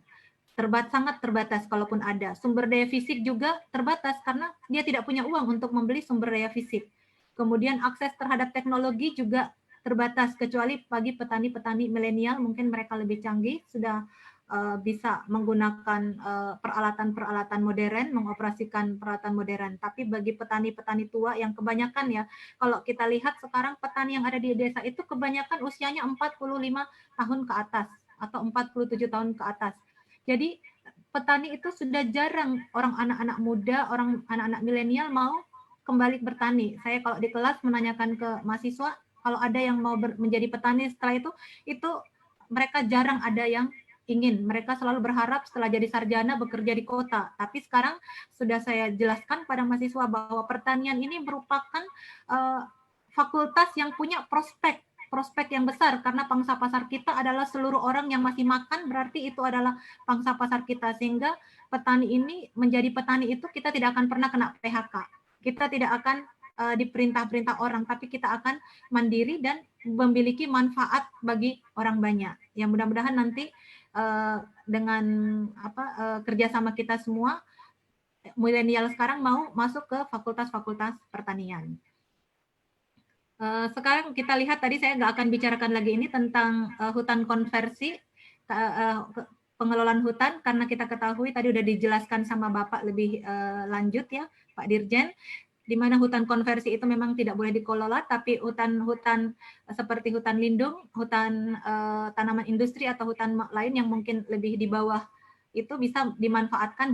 Sangat terbatas kalaupun ada. Sumber daya fisik juga terbatas karena dia tidak punya uang untuk membeli sumber daya fisik. Kemudian akses terhadap teknologi juga terbatas, kecuali bagi petani-petani milenial mungkin mereka lebih canggih, sudah bisa menggunakan peralatan-peralatan modern, mengoperasikan peralatan modern. Tapi bagi petani-petani tua yang kebanyakan ya, kalau kita lihat sekarang petani yang ada di desa itu kebanyakan usianya 45 tahun ke atas atau 47 tahun ke atas. Jadi petani itu sudah jarang orang anak-anak muda, orang anak-anak milenial mau kembali bertani. Saya kalau di kelas menanyakan ke mahasiswa, kalau ada yang mau menjadi petani setelah itu mereka jarang ada yang ingin. Mereka selalu berharap setelah jadi sarjana bekerja di kota. Tapi sekarang sudah saya jelaskan pada mahasiswa bahwa pertanian ini merupakan fakultas yang punya prospek yang besar, karena pangsa pasar kita adalah seluruh orang yang masih makan, berarti itu adalah pangsa pasar kita. Sehingga petani ini, menjadi petani itu kita tidak akan pernah kena PHK. Kita tidak akan diperintah-perintah orang, tapi kita akan mandiri dan memiliki manfaat bagi orang banyak. Yang mudah-mudahan nanti dengan kerjasama kita semua, milenial sekarang mau masuk ke fakultas-fakultas pertanian. Sekarang kita lihat, tadi saya nggak akan bicarakan lagi ini tentang hutan konversi, pengelolaan hutan, karena kita ketahui tadi udah dijelaskan sama Bapak lebih lanjut ya, Pak Dirjen. di mana hutan konversi itu memang tidak boleh dikelola, tapi hutan-hutan seperti hutan lindung, hutan tanaman industri atau hutan lain yang mungkin lebih di bawah itu bisa dimanfaatkan,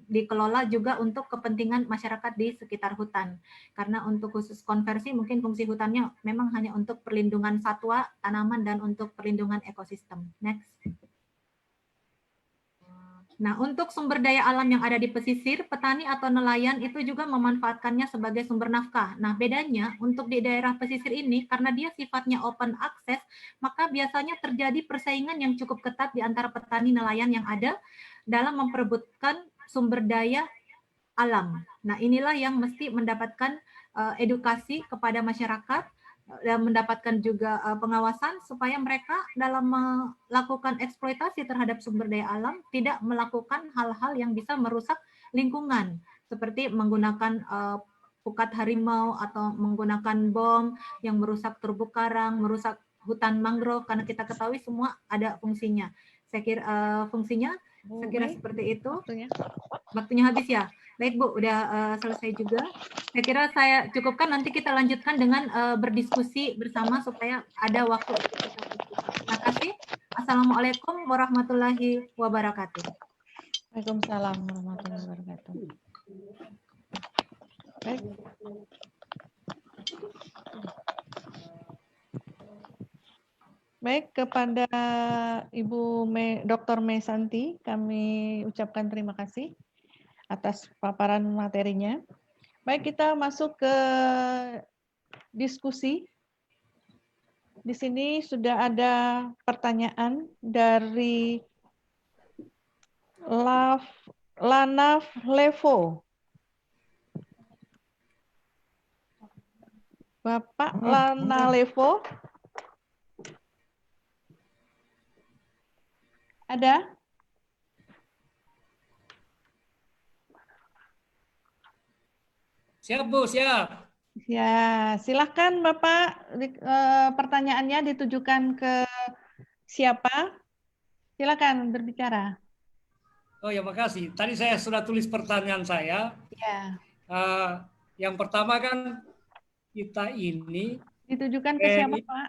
dikelola juga untuk kepentingan masyarakat di sekitar hutan. Karena untuk khusus konversi mungkin fungsi hutannya memang hanya untuk perlindungan satwa, tanaman, dan untuk perlindungan ekosistem. Next. Nah, untuk sumber daya alam yang ada di pesisir, petani atau nelayan itu juga memanfaatkannya sebagai sumber nafkah. Nah, bedanya untuk di daerah pesisir ini, karena dia sifatnya open access, maka biasanya terjadi persaingan yang cukup ketat di antara petani nelayan yang ada dalam memperebutkan sumber daya alam. Nah, inilah yang mesti mendapatkan edukasi kepada masyarakat, dan mendapatkan juga pengawasan supaya mereka dalam melakukan eksploitasi terhadap sumber daya alam tidak melakukan hal-hal yang bisa merusak lingkungan seperti menggunakan pukat harimau atau menggunakan bom yang merusak terumbu karang, merusak hutan mangrove, karena kita ketahui semua ada fungsinya. Saya kira fungsinya saya kira seperti itu. Waktunya habis ya. Baik Bu, udah selesai juga. Saya kira saya cukupkan, nanti kita lanjutkan dengan berdiskusi bersama supaya ada waktu untuk kita diskusi. Terima kasih. Assalamualaikum warahmatullahi wabarakatuh. Waalaikumsalam warahmatullahi wabarakatuh. Baik. Baik, kepada Ibu Dr. Mesanti kami ucapkan terima kasih atas paparan materinya. Baik, kita masuk ke diskusi. Di sini sudah ada pertanyaan dari Lana Levo. Bapak Lana Levo. Ada? Siap Bu, siap. Ya, silakan Bapak, pertanyaannya ditujukan ke siapa? Silakan berbicara. Oh ya, makasih. Tadi saya sudah tulis pertanyaan saya. Ya. Yang pertama kan kita ini Ditujukan ke siapa Pak?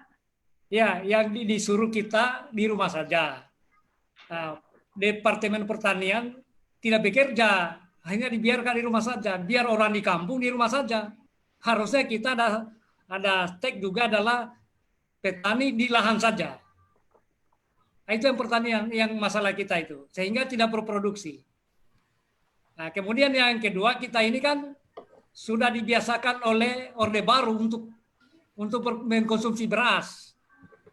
Ya, yang disuruh kita di rumah saja. Departemen Pertanian tidak bekerja, hanya dibiarkan di rumah saja. Biar orang di kampung di rumah saja. Harusnya kita ada stake juga adalah petani di lahan saja. Nah, itu yang pertanian, yang masalah kita itu, sehingga tidak berproduksi. Nah, kemudian yang kedua, kita ini kan sudah dibiasakan oleh Orde Baru untuk mengkonsumsi beras.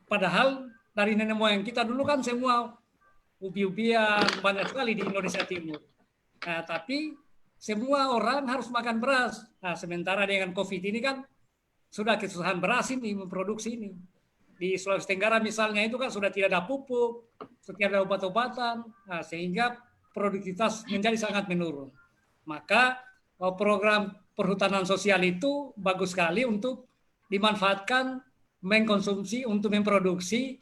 Padahal dari nenek moyang kita dulu kan semua ubi-ubian banyak sekali di Indonesia Timur. Nah, tapi semua orang harus makan beras. Nah, sementara dengan COVID ini kan sudah kesusahan beras ini, memproduksi ini. Di Sulawesi Tenggara misalnya itu kan sudah tidak ada pupuk, sudah tidak ada obat-obatan, nah, sehingga produktivitas menjadi sangat menurun. Maka program perhutanan sosial itu bagus sekali untuk dimanfaatkan, mengkonsumsi untuk memproduksi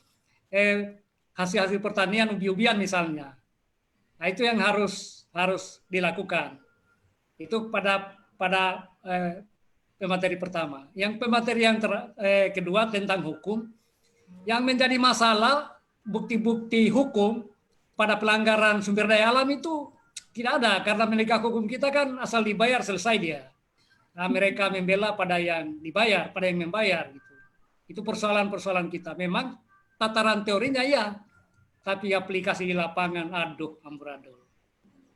hasil-hasil pertanian ubi-ubian misalnya. Nah, itu yang harus dilakukan. Itu pada pemateri pertama. Yang pemateri yang kedua tentang hukum, yang menjadi masalah bukti-bukti hukum pada pelanggaran sumber daya alam itu tidak ada, karena penegak hukum kita kan asal dibayar selesai dia. Nah, mereka membela pada yang dibayar, pada yang membayar gitu. Itu persoalan-persoalan kita. Memang tataran teorinya ya, tapi aplikasi di lapangan aduh amburadul.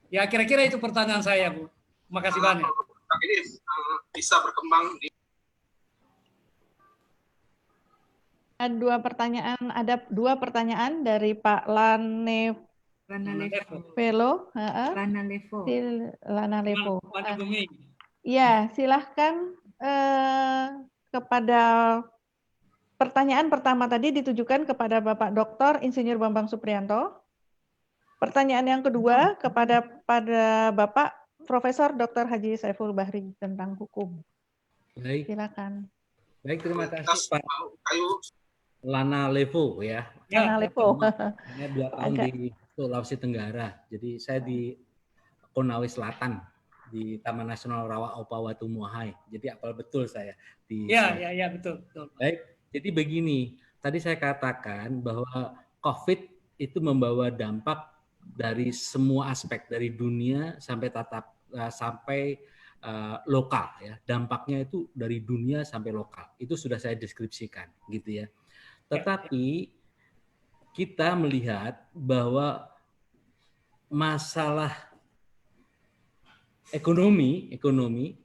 Ya kira-kira itu pertanyaan saya, Bu. Terima kasih banyak. Ini bisa berkembang di ada dua pertanyaan dari Pak Lana Levo. Ya, silahkan kepada pertanyaan pertama tadi ditujukan kepada Bapak Dr. Insinyur Bambang Suprianto. Pertanyaan yang kedua kepada Bapak Profesor Dr. Haji Saiful Bahri tentang hukum. Baik. Silakan. Baik, terima kasih Pak Lana Levo ya. Lana Levo. Saya 2 tahun di Sulawesi Tenggara. Jadi saya di Konawe Selatan di Taman Nasional Rawa Opa Watumohai. Jadi apal betul saya di. Ya, betul. Baik, jadi begini. Tadi saya katakan bahwa COVID itu membawa dampak dari semua aspek, dari dunia sampai lokal ya. Dampaknya itu dari dunia sampai lokal. Itu sudah saya deskripsikan gitu ya. Tetapi kita melihat bahwa masalah ekonomi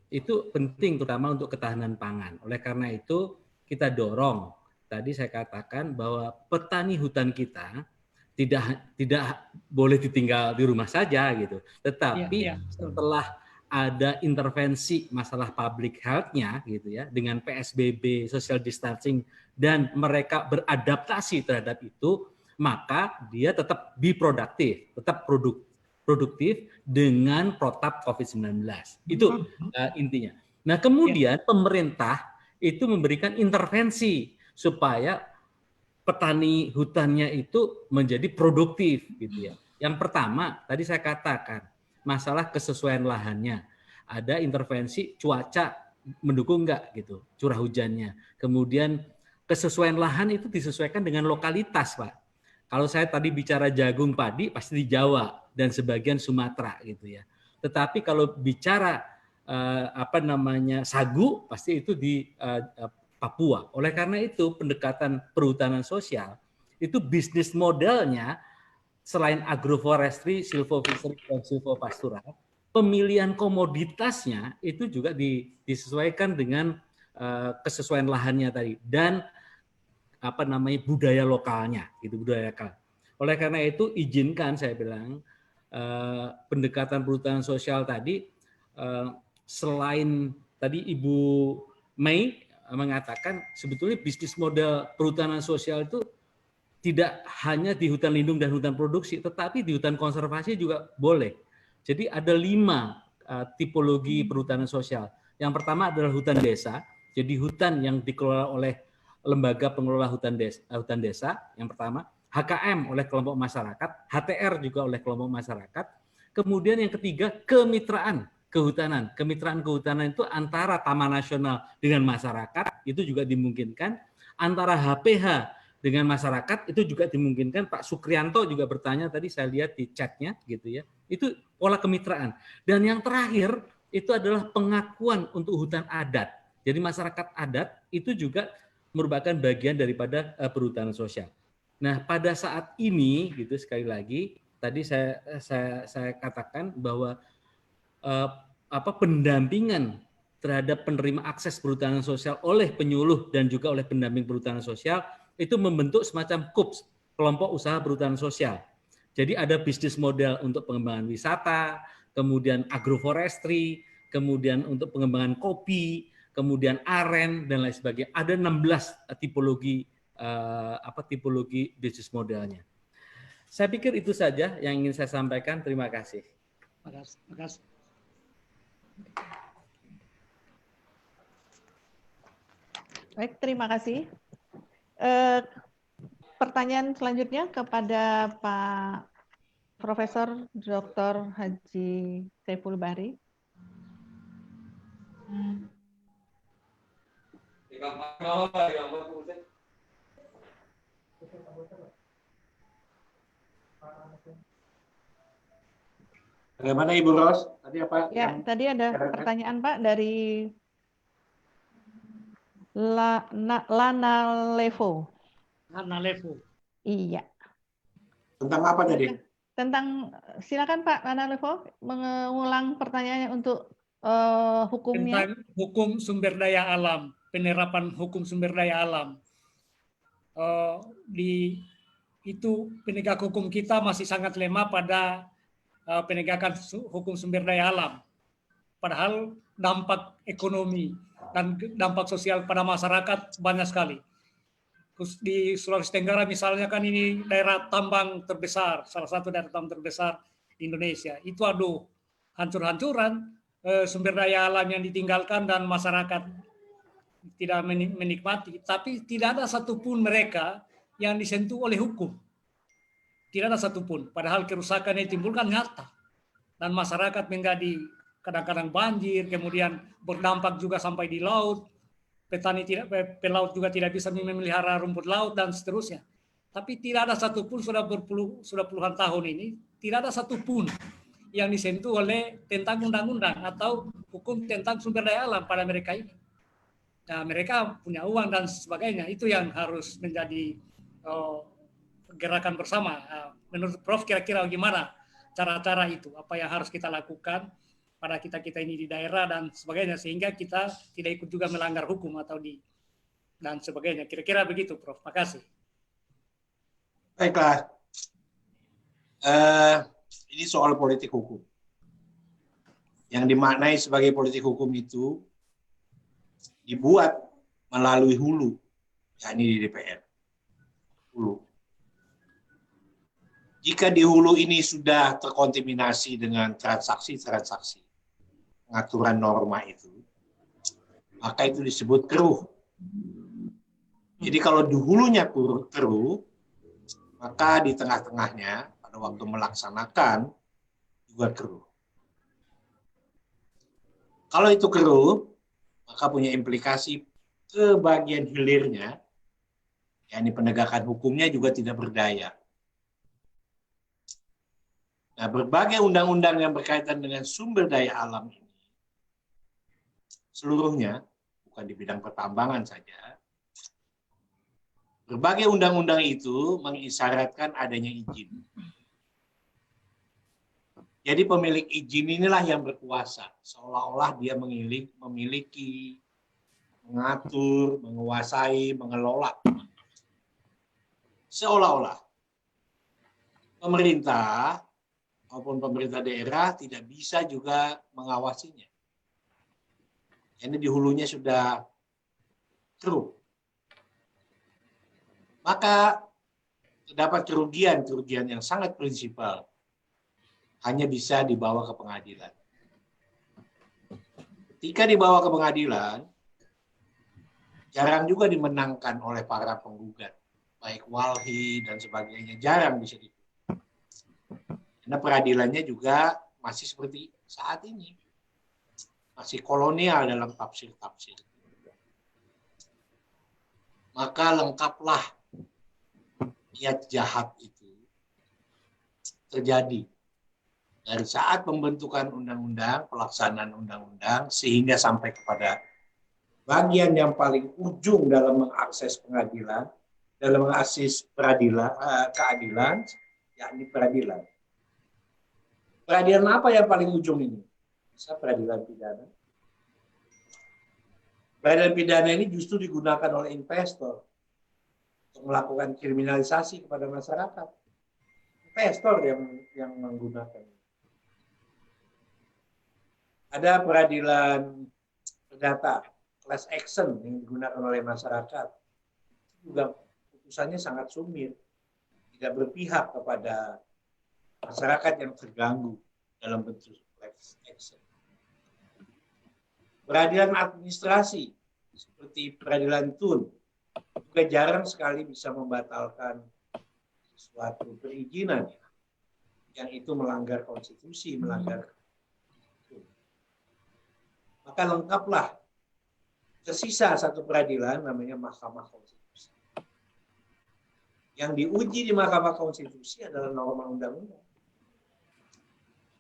itu penting terutama untuk ketahanan pangan. Oleh karena itu kita dorong, tadi saya katakan bahwa petani hutan kita tidak boleh ditinggal di rumah saja gitu. Tetapi setelah ada intervensi masalah public health-nya gitu ya, dengan PSBB, social distancing, dan mereka beradaptasi terhadap itu, maka dia tetap be produktif, tetap produktif dengan protap COVID-19. Itu intinya. Nah, kemudian pemerintah itu memberikan intervensi supaya petani hutannya itu menjadi produktif gitu ya. Yang pertama, tadi saya katakan masalah kesesuaian lahannya. Ada intervensi cuaca mendukung enggak gitu, curah hujannya. Kemudian kesesuaian lahan itu disesuaikan dengan lokalitas, Pak. Kalau saya tadi bicara jagung padi pasti di Jawa dan sebagian Sumatera gitu ya. Tetapi kalau bicara sagu pasti itu di Papua. Oleh karena itu pendekatan perhutanan sosial itu bisnis modelnya selain agroforestry, silvofishery dan silvopastural, pemilihan komoditasnya itu juga disesuaikan dengan kesesuaian lahannya tadi dan budaya lokalnya gitu, budaya lokal. Oleh karena itu izinkan saya bilang pendekatan perhutanan sosial tadi selain tadi Ibu Mei mengatakan sebetulnya bisnis model perhutanan sosial itu tidak hanya di hutan lindung dan hutan produksi, tetapi di hutan konservasi juga boleh. Jadi ada 5 tipologi perhutanan sosial. Yang pertama adalah hutan desa, jadi hutan yang dikelola oleh lembaga pengelola hutan desa yang pertama, HKM oleh kelompok masyarakat, HTR juga oleh kelompok masyarakat. Kemudian yang ketiga, kemitraan kehutanan. Kemitraan kehutanan itu antara Taman Nasional dengan masyarakat, itu juga dimungkinkan. Antara HPH dengan masyarakat, itu juga dimungkinkan. Pak Sukrianto juga bertanya, tadi saya lihat di chatnya, gitu ya. Itu pola kemitraan. Dan yang terakhir, itu adalah pengakuan untuk hutan adat. Jadi masyarakat adat itu juga merupakan bagian daripada perhutanan sosial. Nah, pada saat ini, gitu sekali lagi, tadi saya katakan bahwa pendampingan terhadap penerima akses perhutanan sosial oleh penyuluh dan juga oleh pendamping perhutanan sosial itu membentuk semacam KUPS, kelompok usaha perhutanan sosial. Jadi ada bisnis model untuk pengembangan wisata, kemudian agroforestry, kemudian untuk pengembangan kopi, kemudian aren dan lain sebagainya. Ada 16 tipologi tipologi bisnis modelnya. Saya pikir itu saja yang ingin saya sampaikan. Terima kasih. Terima kasih. Baik, terima kasih. Pertanyaan selanjutnya kepada Pak Profesor Dr. Haji Saiful Bahri. Bagaimana Ibu Ros? Tadi apa? Ya, tadi ada pertanyaan Pak dari Lana Levo. Lana Levo. Iya. Tentang apa tadi? Tentang, silakan Pak Lana Levo mengulang pertanyaannya untuk hukumnya. Tentang hukum sumber daya alam, penerapan hukum sumber daya alam. Itu penegak hukum kita masih sangat lemah pada penegakan hukum sumber daya alam. Padahal dampak ekonomi dan dampak sosial pada masyarakat banyak sekali. Di Sulawesi Tenggara misalnya kan ini daerah tambang terbesar, salah satu daerah tambang terbesar di Indonesia. Itu hancur-hancuran sumber daya alam yang ditinggalkan dan masyarakat tidak menikmati. Tapi tidak ada satupun mereka yang disentuh oleh hukum. Tidak ada satupun. Padahal kerusakan yang ditimbulkan nyata. Dan masyarakat menjadi kadang-kadang banjir, kemudian berdampak juga sampai di laut. Pelaut juga tidak bisa memelihara rumput laut dan seterusnya. Tapi tidak ada satupun sudah puluhan tahun ini, tidak ada satupun yang disentuh oleh tentang undang-undang atau hukum tentang sumber daya alam pada mereka ini. Nah, mereka punya uang dan sebagainya. Itu yang harus menjadi gerakan bersama. Menurut Prof, kira-kira gimana cara-cara itu? Apa yang harus kita lakukan pada kita ini di daerah dan sebagainya, sehingga kita tidak ikut juga melanggar hukum atau dan sebagainya. Kira-kira begitu, Prof. Makasih. Baiklah. Ini soal politik hukum. Yang dimaknai sebagai politik hukum itu dibuat melalui hulu, yakni di DPR. Hulu. Jika di hulu ini sudah terkontaminasi dengan transaksi-transaksi pengaturan norma itu, maka itu disebut keruh. Jadi kalau di hulunya keruh, maka di tengah-tengahnya pada waktu melaksanakan juga keruh. Kalau itu keruh, maka punya implikasi ke bagian hilirnya, yakni penegakan hukumnya juga tidak berdaya. Nah, berbagai undang-undang yang berkaitan dengan sumber daya alam ini, seluruhnya, bukan di bidang pertambangan saja, berbagai undang-undang itu mengisyaratkan adanya izin. Jadi pemilik izin inilah yang berkuasa, seolah-olah dia memiliki, mengatur, menguasai, mengelola. Seolah-olah pemerintah maupun pemerintah daerah tidak bisa juga mengawasinya. Ini di hulunya sudah keruh. Maka terdapat kerugian yang sangat prinsipal. Hanya bisa dibawa ke pengadilan. Ketika dibawa ke pengadilan, jarang juga dimenangkan oleh para penggugat. Baik walhi dan sebagainya, jarang bisa dimenangkan. Karena peradilannya juga masih seperti saat ini. Masih kolonial dalam tafsir-tafsir. Maka lengkaplah niat jahat itu terjadi. Dari saat pembentukan undang-undang, pelaksanaan undang-undang, sehingga sampai kepada bagian yang paling ujung dalam mengakses pengadilan, dalam mengakses keadilan, yakni peradilan. Peradilan apa yang paling ujung ini? Bisa peradilan pidana. Peradilan pidana ini justru digunakan oleh investor untuk melakukan kriminalisasi kepada masyarakat. Investor yang menggunakan. Ada peradilan perdata, class action yang digunakan oleh masyarakat. Juga putusannya sangat sumir, tidak berpihak kepada masyarakat yang terganggu dalam bentuk class action. Peradilan administrasi seperti peradilan tun juga jarang sekali bisa membatalkan suatu perizinan yang itu melanggar konstitusi, melanggar. Maka lengkaplah tersisa satu peradilan namanya Mahkamah Konstitusi. Yang diuji di Mahkamah Konstitusi adalah norma undang-undang.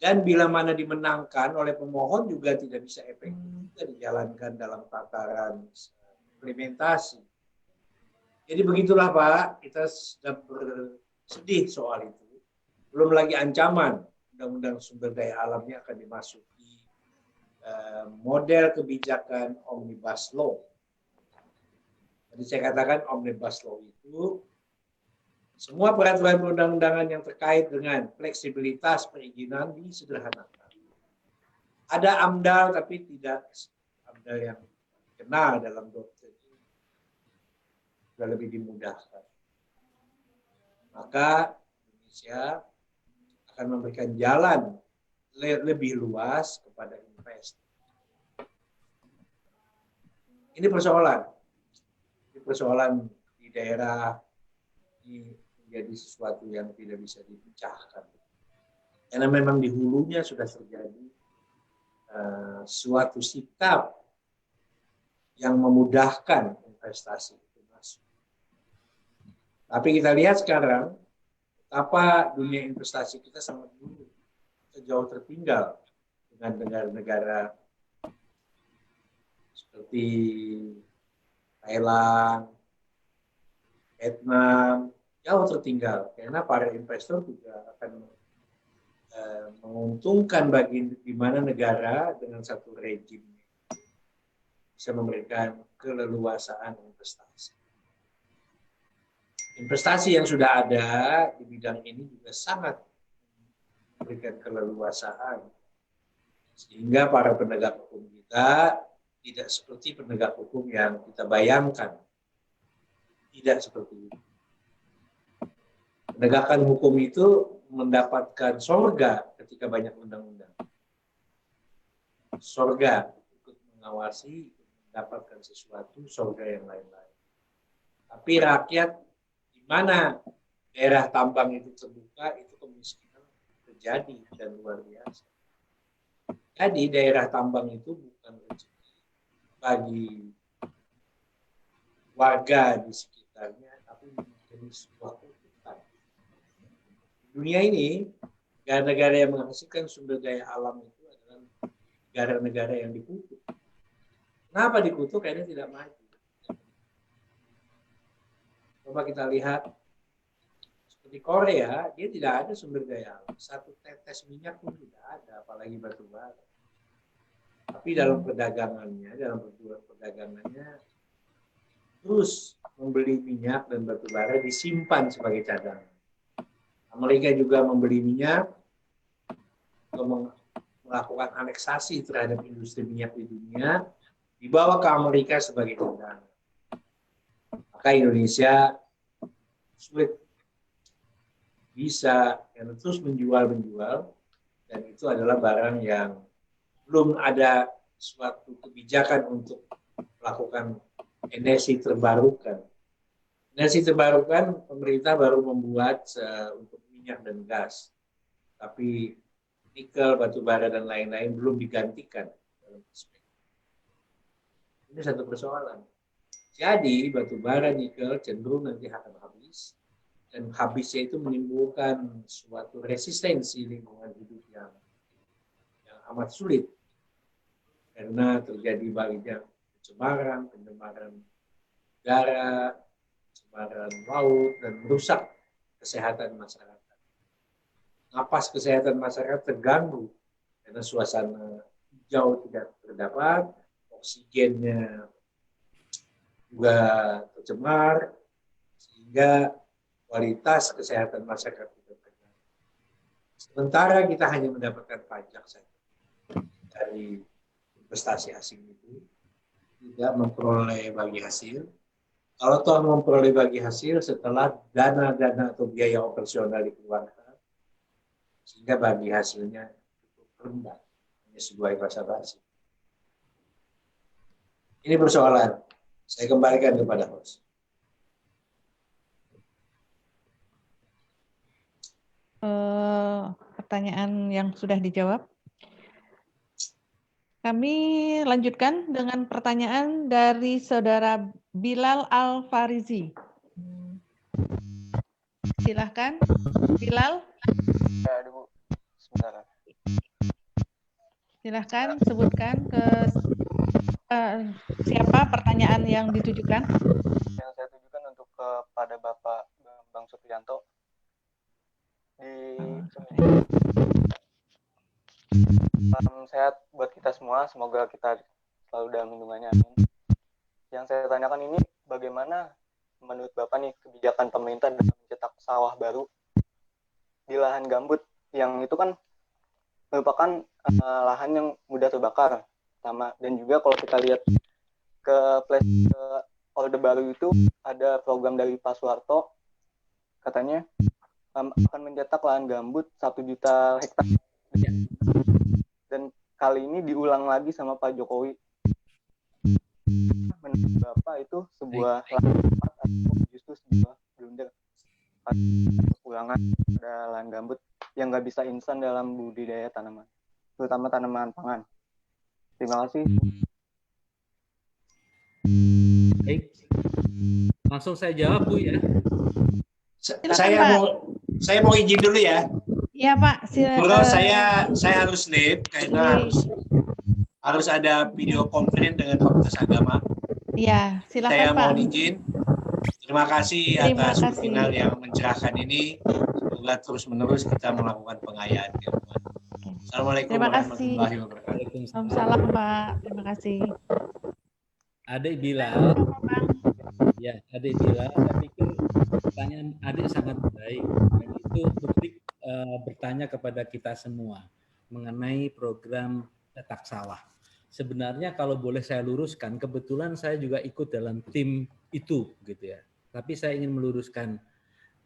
Dan bila mana dimenangkan oleh pemohon juga tidak bisa efektif juga dijalankan dalam tataran implementasi. Jadi begitulah Pak, kita sudah bersedih soal itu. Belum lagi ancaman undang-undang sumber daya alamnya akan dimasuki model kebijakan Omnibus Law. Jadi saya katakan Omnibus Law itu semua peraturan perundang-undangan yang terkait dengan fleksibilitas perizinan disederhanakan. Ada AMDAL tapi tidak AMDAL yang dikenal dalam doktrin ini. Sudah lebih dimudahkan. Maka Indonesia akan memberikan jalan lebih luas kepada investor. Ini persoalan. Ini persoalan di daerah ini menjadi sesuatu yang tidak bisa dipecahkan. Karena memang di hulunya sudah terjadi suatu sikap yang memudahkan investasi itu masuk. Tapi kita lihat sekarang apa dunia investasi kita sangat buruk, jauh tertinggal dengan negara-negara seperti Thailand, Vietnam, jauh tertinggal karena para investor juga akan menguntungkan bagi di mana negara dengan satu rejim bisa memberikan keleluasaan investasi. Investasi yang sudah ada di bidang ini juga sangat memberikan keleluasaan sehingga para penegak hukum kita tidak seperti penegak hukum yang kita bayangkan. Tidak seperti itu. Penegakan hukum itu mendapatkan sorga ketika banyak undang-undang. Sorga ikut mengawasi, mendapatkan sesuatu, sorga yang lain-lain. Tapi rakyat di mana daerah tambang itu terbuka, itu kemiskinan terjadi dan luar biasa. Jadi daerah tambang itu bukan rezeki bagi warga di sekitarnya, tapi menjadi sebuah kebutuhan. Dunia ini, negara-negara yang menghasilkan sumber daya alam itu adalah negara-negara yang dikutuk. Kenapa dikutuk? Karena tidak maju. Coba kita lihat, seperti Korea, dia tidak ada sumber daya alam. Satu tetes minyak pun tidak ada, apalagi batu bara. Tapi dalam perdagangannya, terus membeli minyak dan batu bara disimpan sebagai cadangan. Amerika juga membeli minyak untuk melakukan aneksasi terhadap industri minyak di dunia, dibawa ke Amerika sebagai cadangan. Maka Indonesia sulit bisa terus menjual, dan itu adalah barang yang belum ada suatu kebijakan untuk melakukan energi terbarukan. Energi terbarukan pemerintah baru membuat untuk minyak dan gas, tapi nikel, batu bara dan lain-lain belum digantikan. Ini satu persoalan. Jadi batu bara, nikel cenderung nanti akan habis, dan habisnya itu menimbulkan suatu resistensi lingkungan hidup yang amat sulit karena terjadi banyak pencemaran udara, pencemaran laut, dan merusak kesehatan masyarakat. Napas kesehatan masyarakat terganggu karena suasana hijau tidak terdapat, oksigennya juga tercemar, sehingga kualitas kesehatan masyarakat tidak terganggu. Sementara kita hanya mendapatkan pajak saja dari investasi asing itu, tidak memperoleh bagi hasil. Kalau toh memperoleh bagi hasil setelah dana-dana atau biaya operasional dikeluarkan, sehingga bagi hasilnya cukup rendah, hanya sebuah basa-basi. Ini persoalan. Saya kembalikan kepada host. Pertanyaan yang sudah dijawab. Kami lanjutkan dengan pertanyaan dari Saudara Bilal Al-Farizi. Silahkan, Bilal. Ya, Bu. Sebentar. Silahkan sebutkan ke siapa pertanyaan yang ditujukan. Yang saya tujukan untuk kepada Bapak Bang Supriyanto. Salam sehat buat kita semua, semoga kita selalu dalam lindungannya, amin. Yang saya tanyakan ini, bagaimana menurut Bapak nih kebijakan pemerintah dalam mencetak sawah baru di lahan gambut, yang itu kan merupakan lahan yang mudah terbakar, sama. Dan juga kalau kita lihat ke Orde Baru itu ada program dari Pak Soeharto, katanya akan mencetak lahan gambut 1 juta hektar. Dan kali ini diulang lagi sama Pak Jokowi. Menurut Bapak itu sebuah langkah atau justru sebuah blunder, kekurangan pada lahan gambut yang nggak bisa instan dalam budidaya tanaman, terutama tanaman pangan. Terima kasih. Baik. Langsung saya jawab, Bu ya. Saya mau izin dulu ya. Iya Pak, Bro, saya harus leave karena harus ada video conference dengan Fakultas Agama. Iya, silakan Saya Pak. mohon izin. Terima kasih atas webinar yang mencerahkan ini. Semoga terus-menerus kita melakukan pengayaan. Assalamualaikum warahmatullahi wabarakatuh. Waalaikumsalam Pak, terima kasih. Adik Bilal, ya Adik Bilal, saya pikir pertanyaan Adik sangat baik. Dan itu publik bertanya kepada kita semua mengenai program cetak sawah. Sebenarnya kalau boleh saya luruskan, kebetulan saya juga ikut dalam tim itu, gitu ya. Tapi saya ingin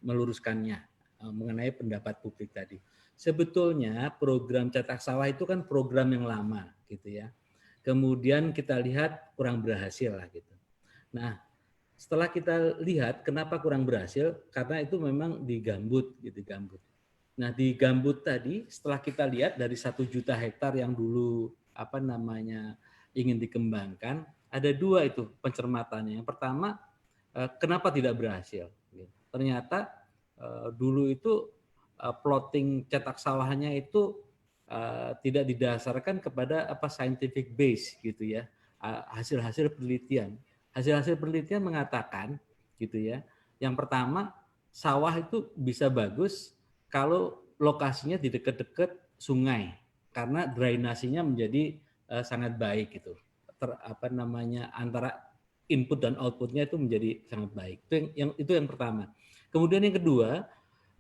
meluruskannya mengenai pendapat publik tadi. Sebetulnya program cetak sawah itu kan program yang lama, gitu ya. Kemudian kita lihat kurang berhasil lah gitu. Nah, setelah kita lihat kenapa kurang berhasil, karena itu memang di gambut gitu, gambut. Nah, di gambut tadi setelah kita lihat dari 1 juta hektar yang dulu ingin dikembangkan, ada 2 itu pencermatannya. Yang pertama, kenapa tidak berhasil? Ternyata dulu itu plotting cetak sawahnya itu tidak didasarkan kepada scientific base gitu ya, hasil-hasil penelitian. Hasil-hasil penelitian mengatakan gitu ya, yang pertama sawah itu bisa bagus kalau lokasinya di dekat-dekat sungai karena drainasinya menjadi sangat baik gitu. Antara input dan outputnya itu menjadi sangat baik. Itu yang pertama. Kemudian yang kedua,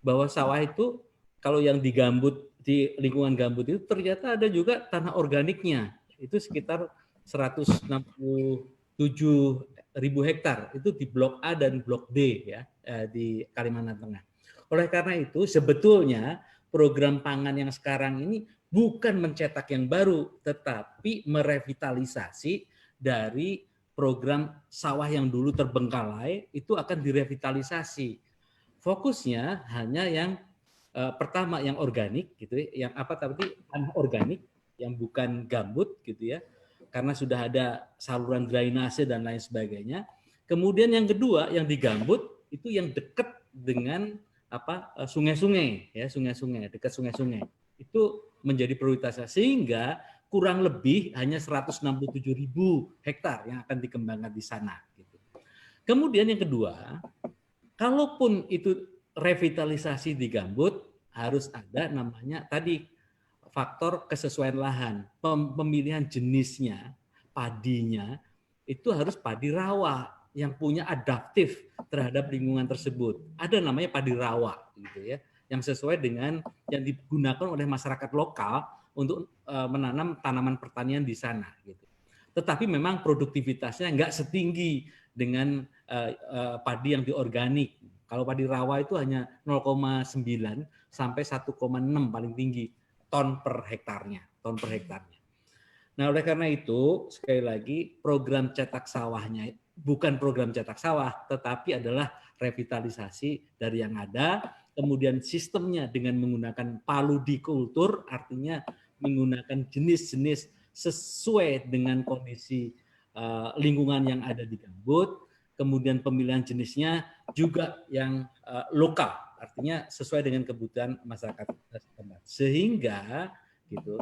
bahwa sawah itu kalau yang di gambut, di lingkungan gambut itu ternyata ada juga tanah organiknya. Itu sekitar 167.000 hektar. Itu di Blok A dan Blok D ya, di Kalimantan Tengah. Oleh karena itu sebetulnya program pangan yang sekarang ini bukan mencetak yang baru, tetapi merevitalisasi dari program sawah yang dulu terbengkalai itu akan direvitalisasi. Fokusnya hanya yang pertama yang organik gitu ya, yang tanah organik yang bukan gambut gitu ya, karena sudah ada saluran drainase dan lain sebagainya. Kemudian yang kedua yang di gambut itu yang dekat dengan sungai-sungai ya, sungai-sungai, dekat sungai-sungai. Itu menjadi prioritasnya sehingga kurang lebih hanya 167.000 hektar yang akan dikembangkan di sana gitu. Kemudian yang kedua, kalaupun itu revitalisasi di gambut harus ada namanya tadi faktor kesesuaian lahan, pemilihan jenisnya, padinya itu harus padi rawa yang punya adaptif terhadap lingkungan tersebut. Ada namanya padi rawa gitu ya, yang sesuai dengan yang digunakan oleh masyarakat lokal untuk menanam tanaman pertanian di sana gitu. Tetapi memang produktivitasnya nggak setinggi dengan padi yang diorganik. Kalau padi rawa itu hanya 0,9 sampai 1,6 paling tinggi ton per hektarnya. Nah, oleh karena itu sekali lagi program cetak sawahnya bukan program cetak sawah, tetapi adalah revitalisasi dari yang ada, kemudian sistemnya dengan menggunakan paludikultur, artinya menggunakan jenis-jenis sesuai dengan kondisi lingkungan yang ada di gambut. Kemudian pemilihan jenisnya juga yang lokal, artinya sesuai dengan kebutuhan masyarakat setempat. Sehingga gitu,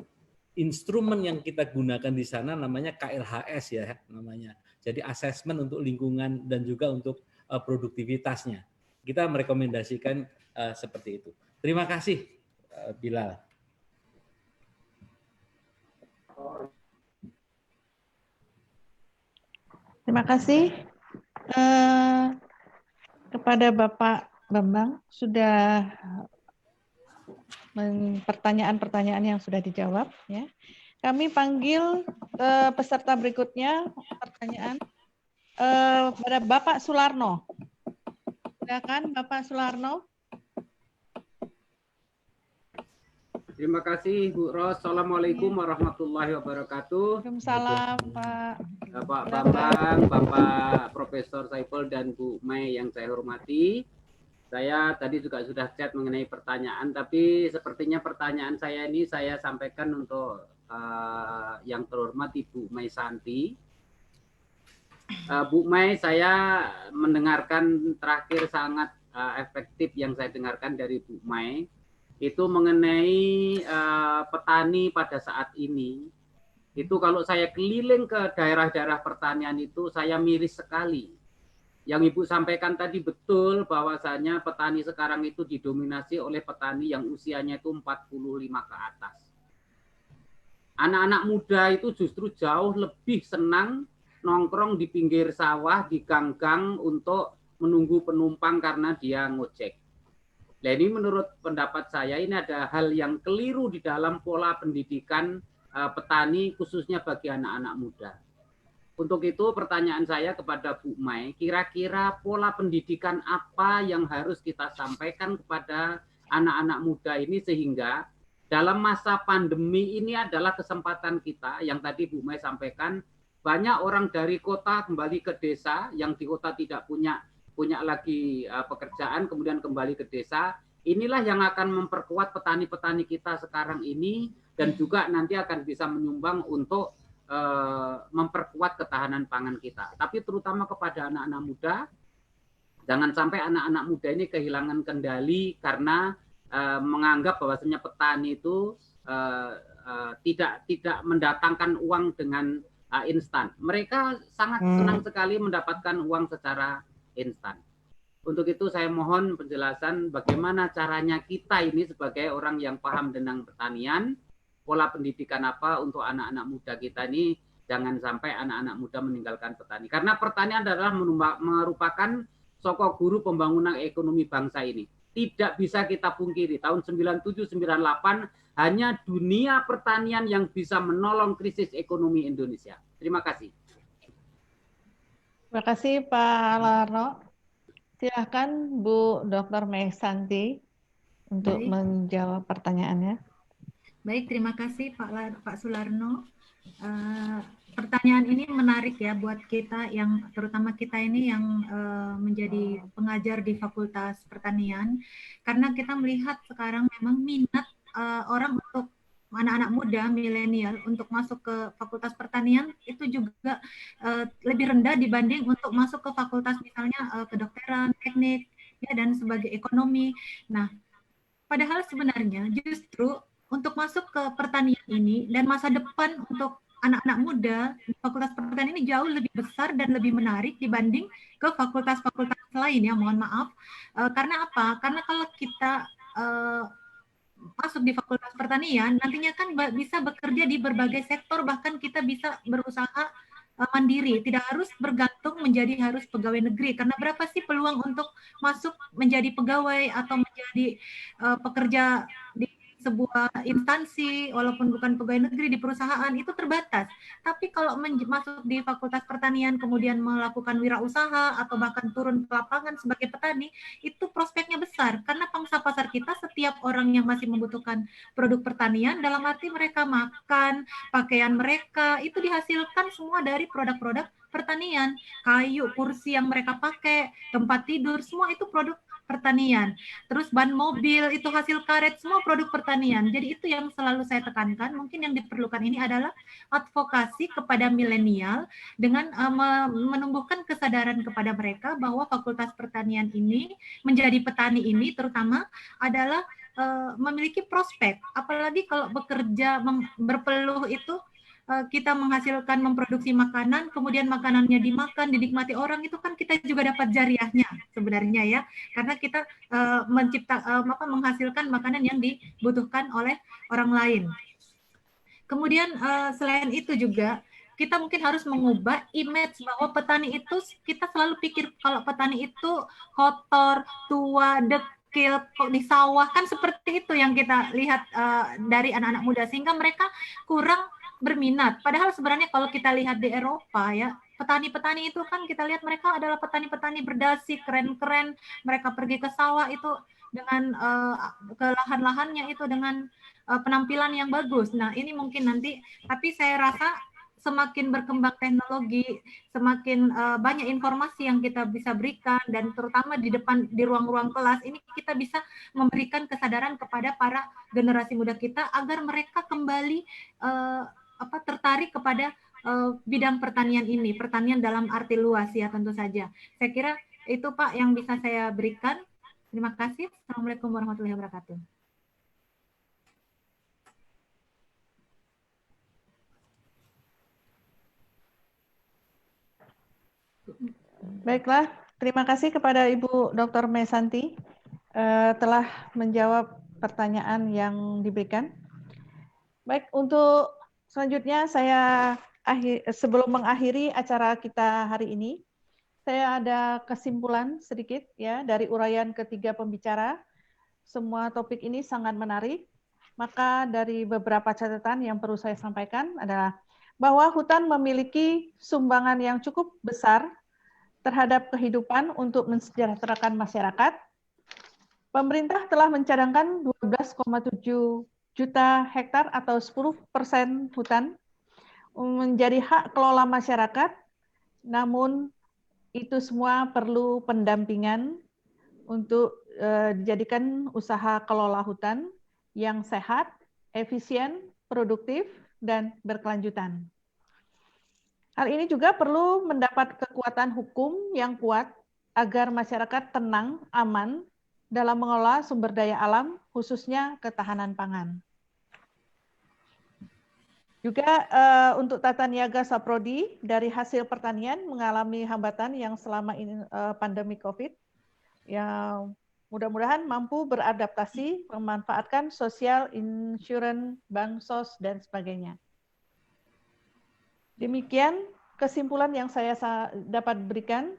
instrumen yang kita gunakan di sana namanya KLHS ya namanya. Jadi asesmen untuk lingkungan dan juga untuk produktivitasnya. Kita merekomendasikan seperti itu. Terima kasih Bilal. Terima kasih kepada Bapak Bambang sudah pertanyaan-pertanyaan yang sudah dijawab ya. Kami panggil peserta berikutnya pertanyaan pada Bapak Sularno. Silakan Bapak Sularno. Terima kasih Bu Ros. Assalamualaikum warahmatullahi wabarakatuh. Waalaikumsalam Pak. Bapak Bambang, Bapak Profesor Saiful dan Bu Mei yang saya hormati. Saya tadi juga sudah chat mengenai pertanyaan, tapi sepertinya pertanyaan saya ini saya sampaikan untuk yang terhormat Ibu Mai Santi. Bu Mai, saya mendengarkan terakhir sangat efektif yang saya dengarkan dari Bu Mai itu mengenai petani pada saat ini. Itu kalau saya keliling ke daerah-daerah pertanian itu saya miris sekali. Yang Ibu sampaikan tadi betul bahwasanya petani sekarang itu didominasi oleh petani yang usianya itu 45 ke atas. Anak-anak muda itu justru jauh lebih senang nongkrong di pinggir sawah, di gang-gang untuk menunggu penumpang karena dia ngojek. Nah, ini menurut pendapat saya ini ada hal yang keliru di dalam pola pendidikan petani khususnya bagi anak-anak muda. Untuk itu pertanyaan saya kepada Bu Mai, kira-kira pola pendidikan apa yang harus kita sampaikan kepada anak-anak muda ini sehingga dalam masa pandemi ini adalah kesempatan kita yang tadi Bu Mai sampaikan, banyak orang dari kota kembali ke desa, yang di kota tidak punya lagi pekerjaan, kemudian kembali ke desa. Inilah yang akan memperkuat petani-petani kita sekarang ini dan juga nanti akan bisa menyumbang untuk memperkuat ketahanan pangan kita. Tapi terutama kepada anak-anak muda, jangan sampai anak-anak muda ini kehilangan kendali karena menganggap bahwasanya petani itu tidak mendatangkan uang dengan instan. Mereka sangat senang sekali mendapatkan uang secara instan. Untuk itu saya mohon penjelasan bagaimana caranya kita ini sebagai orang yang paham tentang pertanian, pola pendidikan apa untuk anak-anak muda kita ini, jangan sampai anak-anak muda meninggalkan petani. Karena pertanian adalah merupakan sokok guru pembangunan ekonomi bangsa ini. Tidak bisa kita pungkiri, tahun 97-98 hanya dunia pertanian yang bisa menolong krisis ekonomi Indonesia. Terima kasih. Terima kasih Pak Larno. Silakan Bu Dr. Mai Santi untuk menjawab pertanyaannya. Baik, terima kasih Pak Sularno. Pertanyaan ini menarik ya buat kita yang terutama kita ini yang menjadi pengajar di Fakultas Pertanian, karena kita melihat sekarang memang minat orang untuk anak-anak muda milenial untuk masuk ke Fakultas Pertanian itu juga lebih rendah dibanding untuk masuk ke fakultas misalnya kedokteran, teknik, ya, dan sebagai ekonomi. Nah, padahal sebenarnya justru untuk masuk ke pertanian ini dan masa depan untuk anak-anak muda di Fakultas Pertanian ini jauh lebih besar dan lebih menarik dibanding ke fakultas-fakultas lain ya, mohon maaf. Karena apa? Karena kalau kita masuk di Fakultas Pertanian, nantinya kan bisa bekerja di berbagai sektor, bahkan kita bisa berusaha mandiri, tidak harus bergantung menjadi harus pegawai negeri. Karena berapa sih peluang untuk masuk menjadi pegawai atau menjadi pekerja di sebuah instansi, walaupun bukan pegawai negeri di perusahaan, itu terbatas. Tapi kalau masuk di Fakultas Pertanian, kemudian melakukan wirausaha, atau bahkan turun ke lapangan sebagai petani, itu prospeknya besar. Karena pangsa pasar kita, setiap orang yang masih membutuhkan produk pertanian, dalam arti mereka makan, pakaian mereka, itu dihasilkan semua dari produk-produk pertanian. Kayu, kursi yang mereka pakai, tempat tidur, semua itu produk pertanian. Terus ban mobil itu hasil karet, semua produk pertanian. Jadi itu yang selalu saya tekankan. Mungkin yang diperlukan ini adalah advokasi kepada milenial dengan menumbuhkan kesadaran kepada mereka bahwa Fakultas Pertanian ini, menjadi petani ini terutama adalah memiliki prospek. Apalagi kalau bekerja berpeluh itu kita menghasilkan, memproduksi makanan, kemudian makanannya dimakan, dinikmati orang, itu kan kita juga dapat jariahnya sebenarnya ya, karena kita menghasilkan makanan yang dibutuhkan oleh orang lain. Kemudian selain itu juga kita mungkin harus mengubah image bahwa petani itu, kita selalu pikir kalau petani itu kotor, tua, dekil, di sawah, kan seperti itu yang kita lihat dari anak-anak muda, sehingga mereka kurang berminat. Padahal sebenarnya kalau kita lihat di Eropa ya, petani-petani itu kan kita lihat mereka adalah petani-petani berdasi, keren-keren, mereka pergi ke sawah itu dengan ke lahan-lahannya itu dengan penampilan yang bagus. Nah, ini mungkin nanti, tapi saya rasa semakin berkembang teknologi, semakin banyak informasi yang kita bisa berikan, dan terutama di ruang-ruang kelas ini kita bisa memberikan kesadaran kepada para generasi muda kita agar mereka kembali tertarik kepada bidang pertanian ini, pertanian dalam arti luas ya tentu saja. Saya kira itu Pak yang bisa saya berikan. Terima kasih. Assalamualaikum warahmatullahi wabarakatuh. Baiklah, terima kasih kepada Ibu Dr. Mesanti telah menjawab pertanyaan yang diberikan. Baik, untuk selanjutnya sebelum mengakhiri acara kita hari ini, saya ada kesimpulan sedikit ya dari uraian ketiga pembicara. Semua topik ini sangat menarik. Maka dari beberapa catatan yang perlu saya sampaikan adalah bahwa hutan memiliki sumbangan yang cukup besar terhadap kehidupan untuk mensejahterakan masyarakat. Pemerintah telah mencadangkan 12,7 juta hektar atau 10% hutan menjadi hak kelola masyarakat, namun itu semua perlu pendampingan untuk dijadikan usaha kelola hutan yang sehat, efisien, produktif, dan berkelanjutan. Hal ini juga perlu mendapat kekuatan hukum yang kuat agar masyarakat tenang, aman dalam mengelola sumber daya alam, khususnya ketahanan pangan. Juga untuk tata niaga Saprodi dari hasil pertanian mengalami hambatan yang selama ini pandemi COVID, yang mudah-mudahan mampu beradaptasi, memanfaatkan social insurance, bansos, dan sebagainya. Demikian kesimpulan yang saya dapat berikan.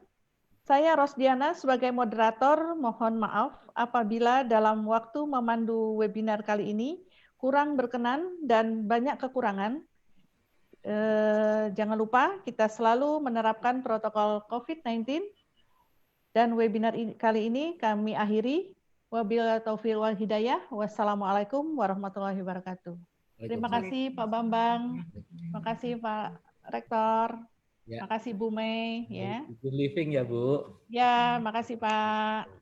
Saya Rosdiana sebagai moderator mohon maaf apabila dalam waktu memandu webinar kali ini kurang berkenan dan banyak kekurangan. Jangan lupa kita selalu menerapkan protokol COVID-19. Dan webinar kali ini kami akhiri. Wabillahi taufiq wal hidayah. Wassalamualaikum warahmatullahi wabarakatuh. Terima kasih Pak Bambang. Terima kasih Pak Rektor. Ya. Terima kasih Bu Mei. Ya. Good living ya Bu. Ya, makasih Pak.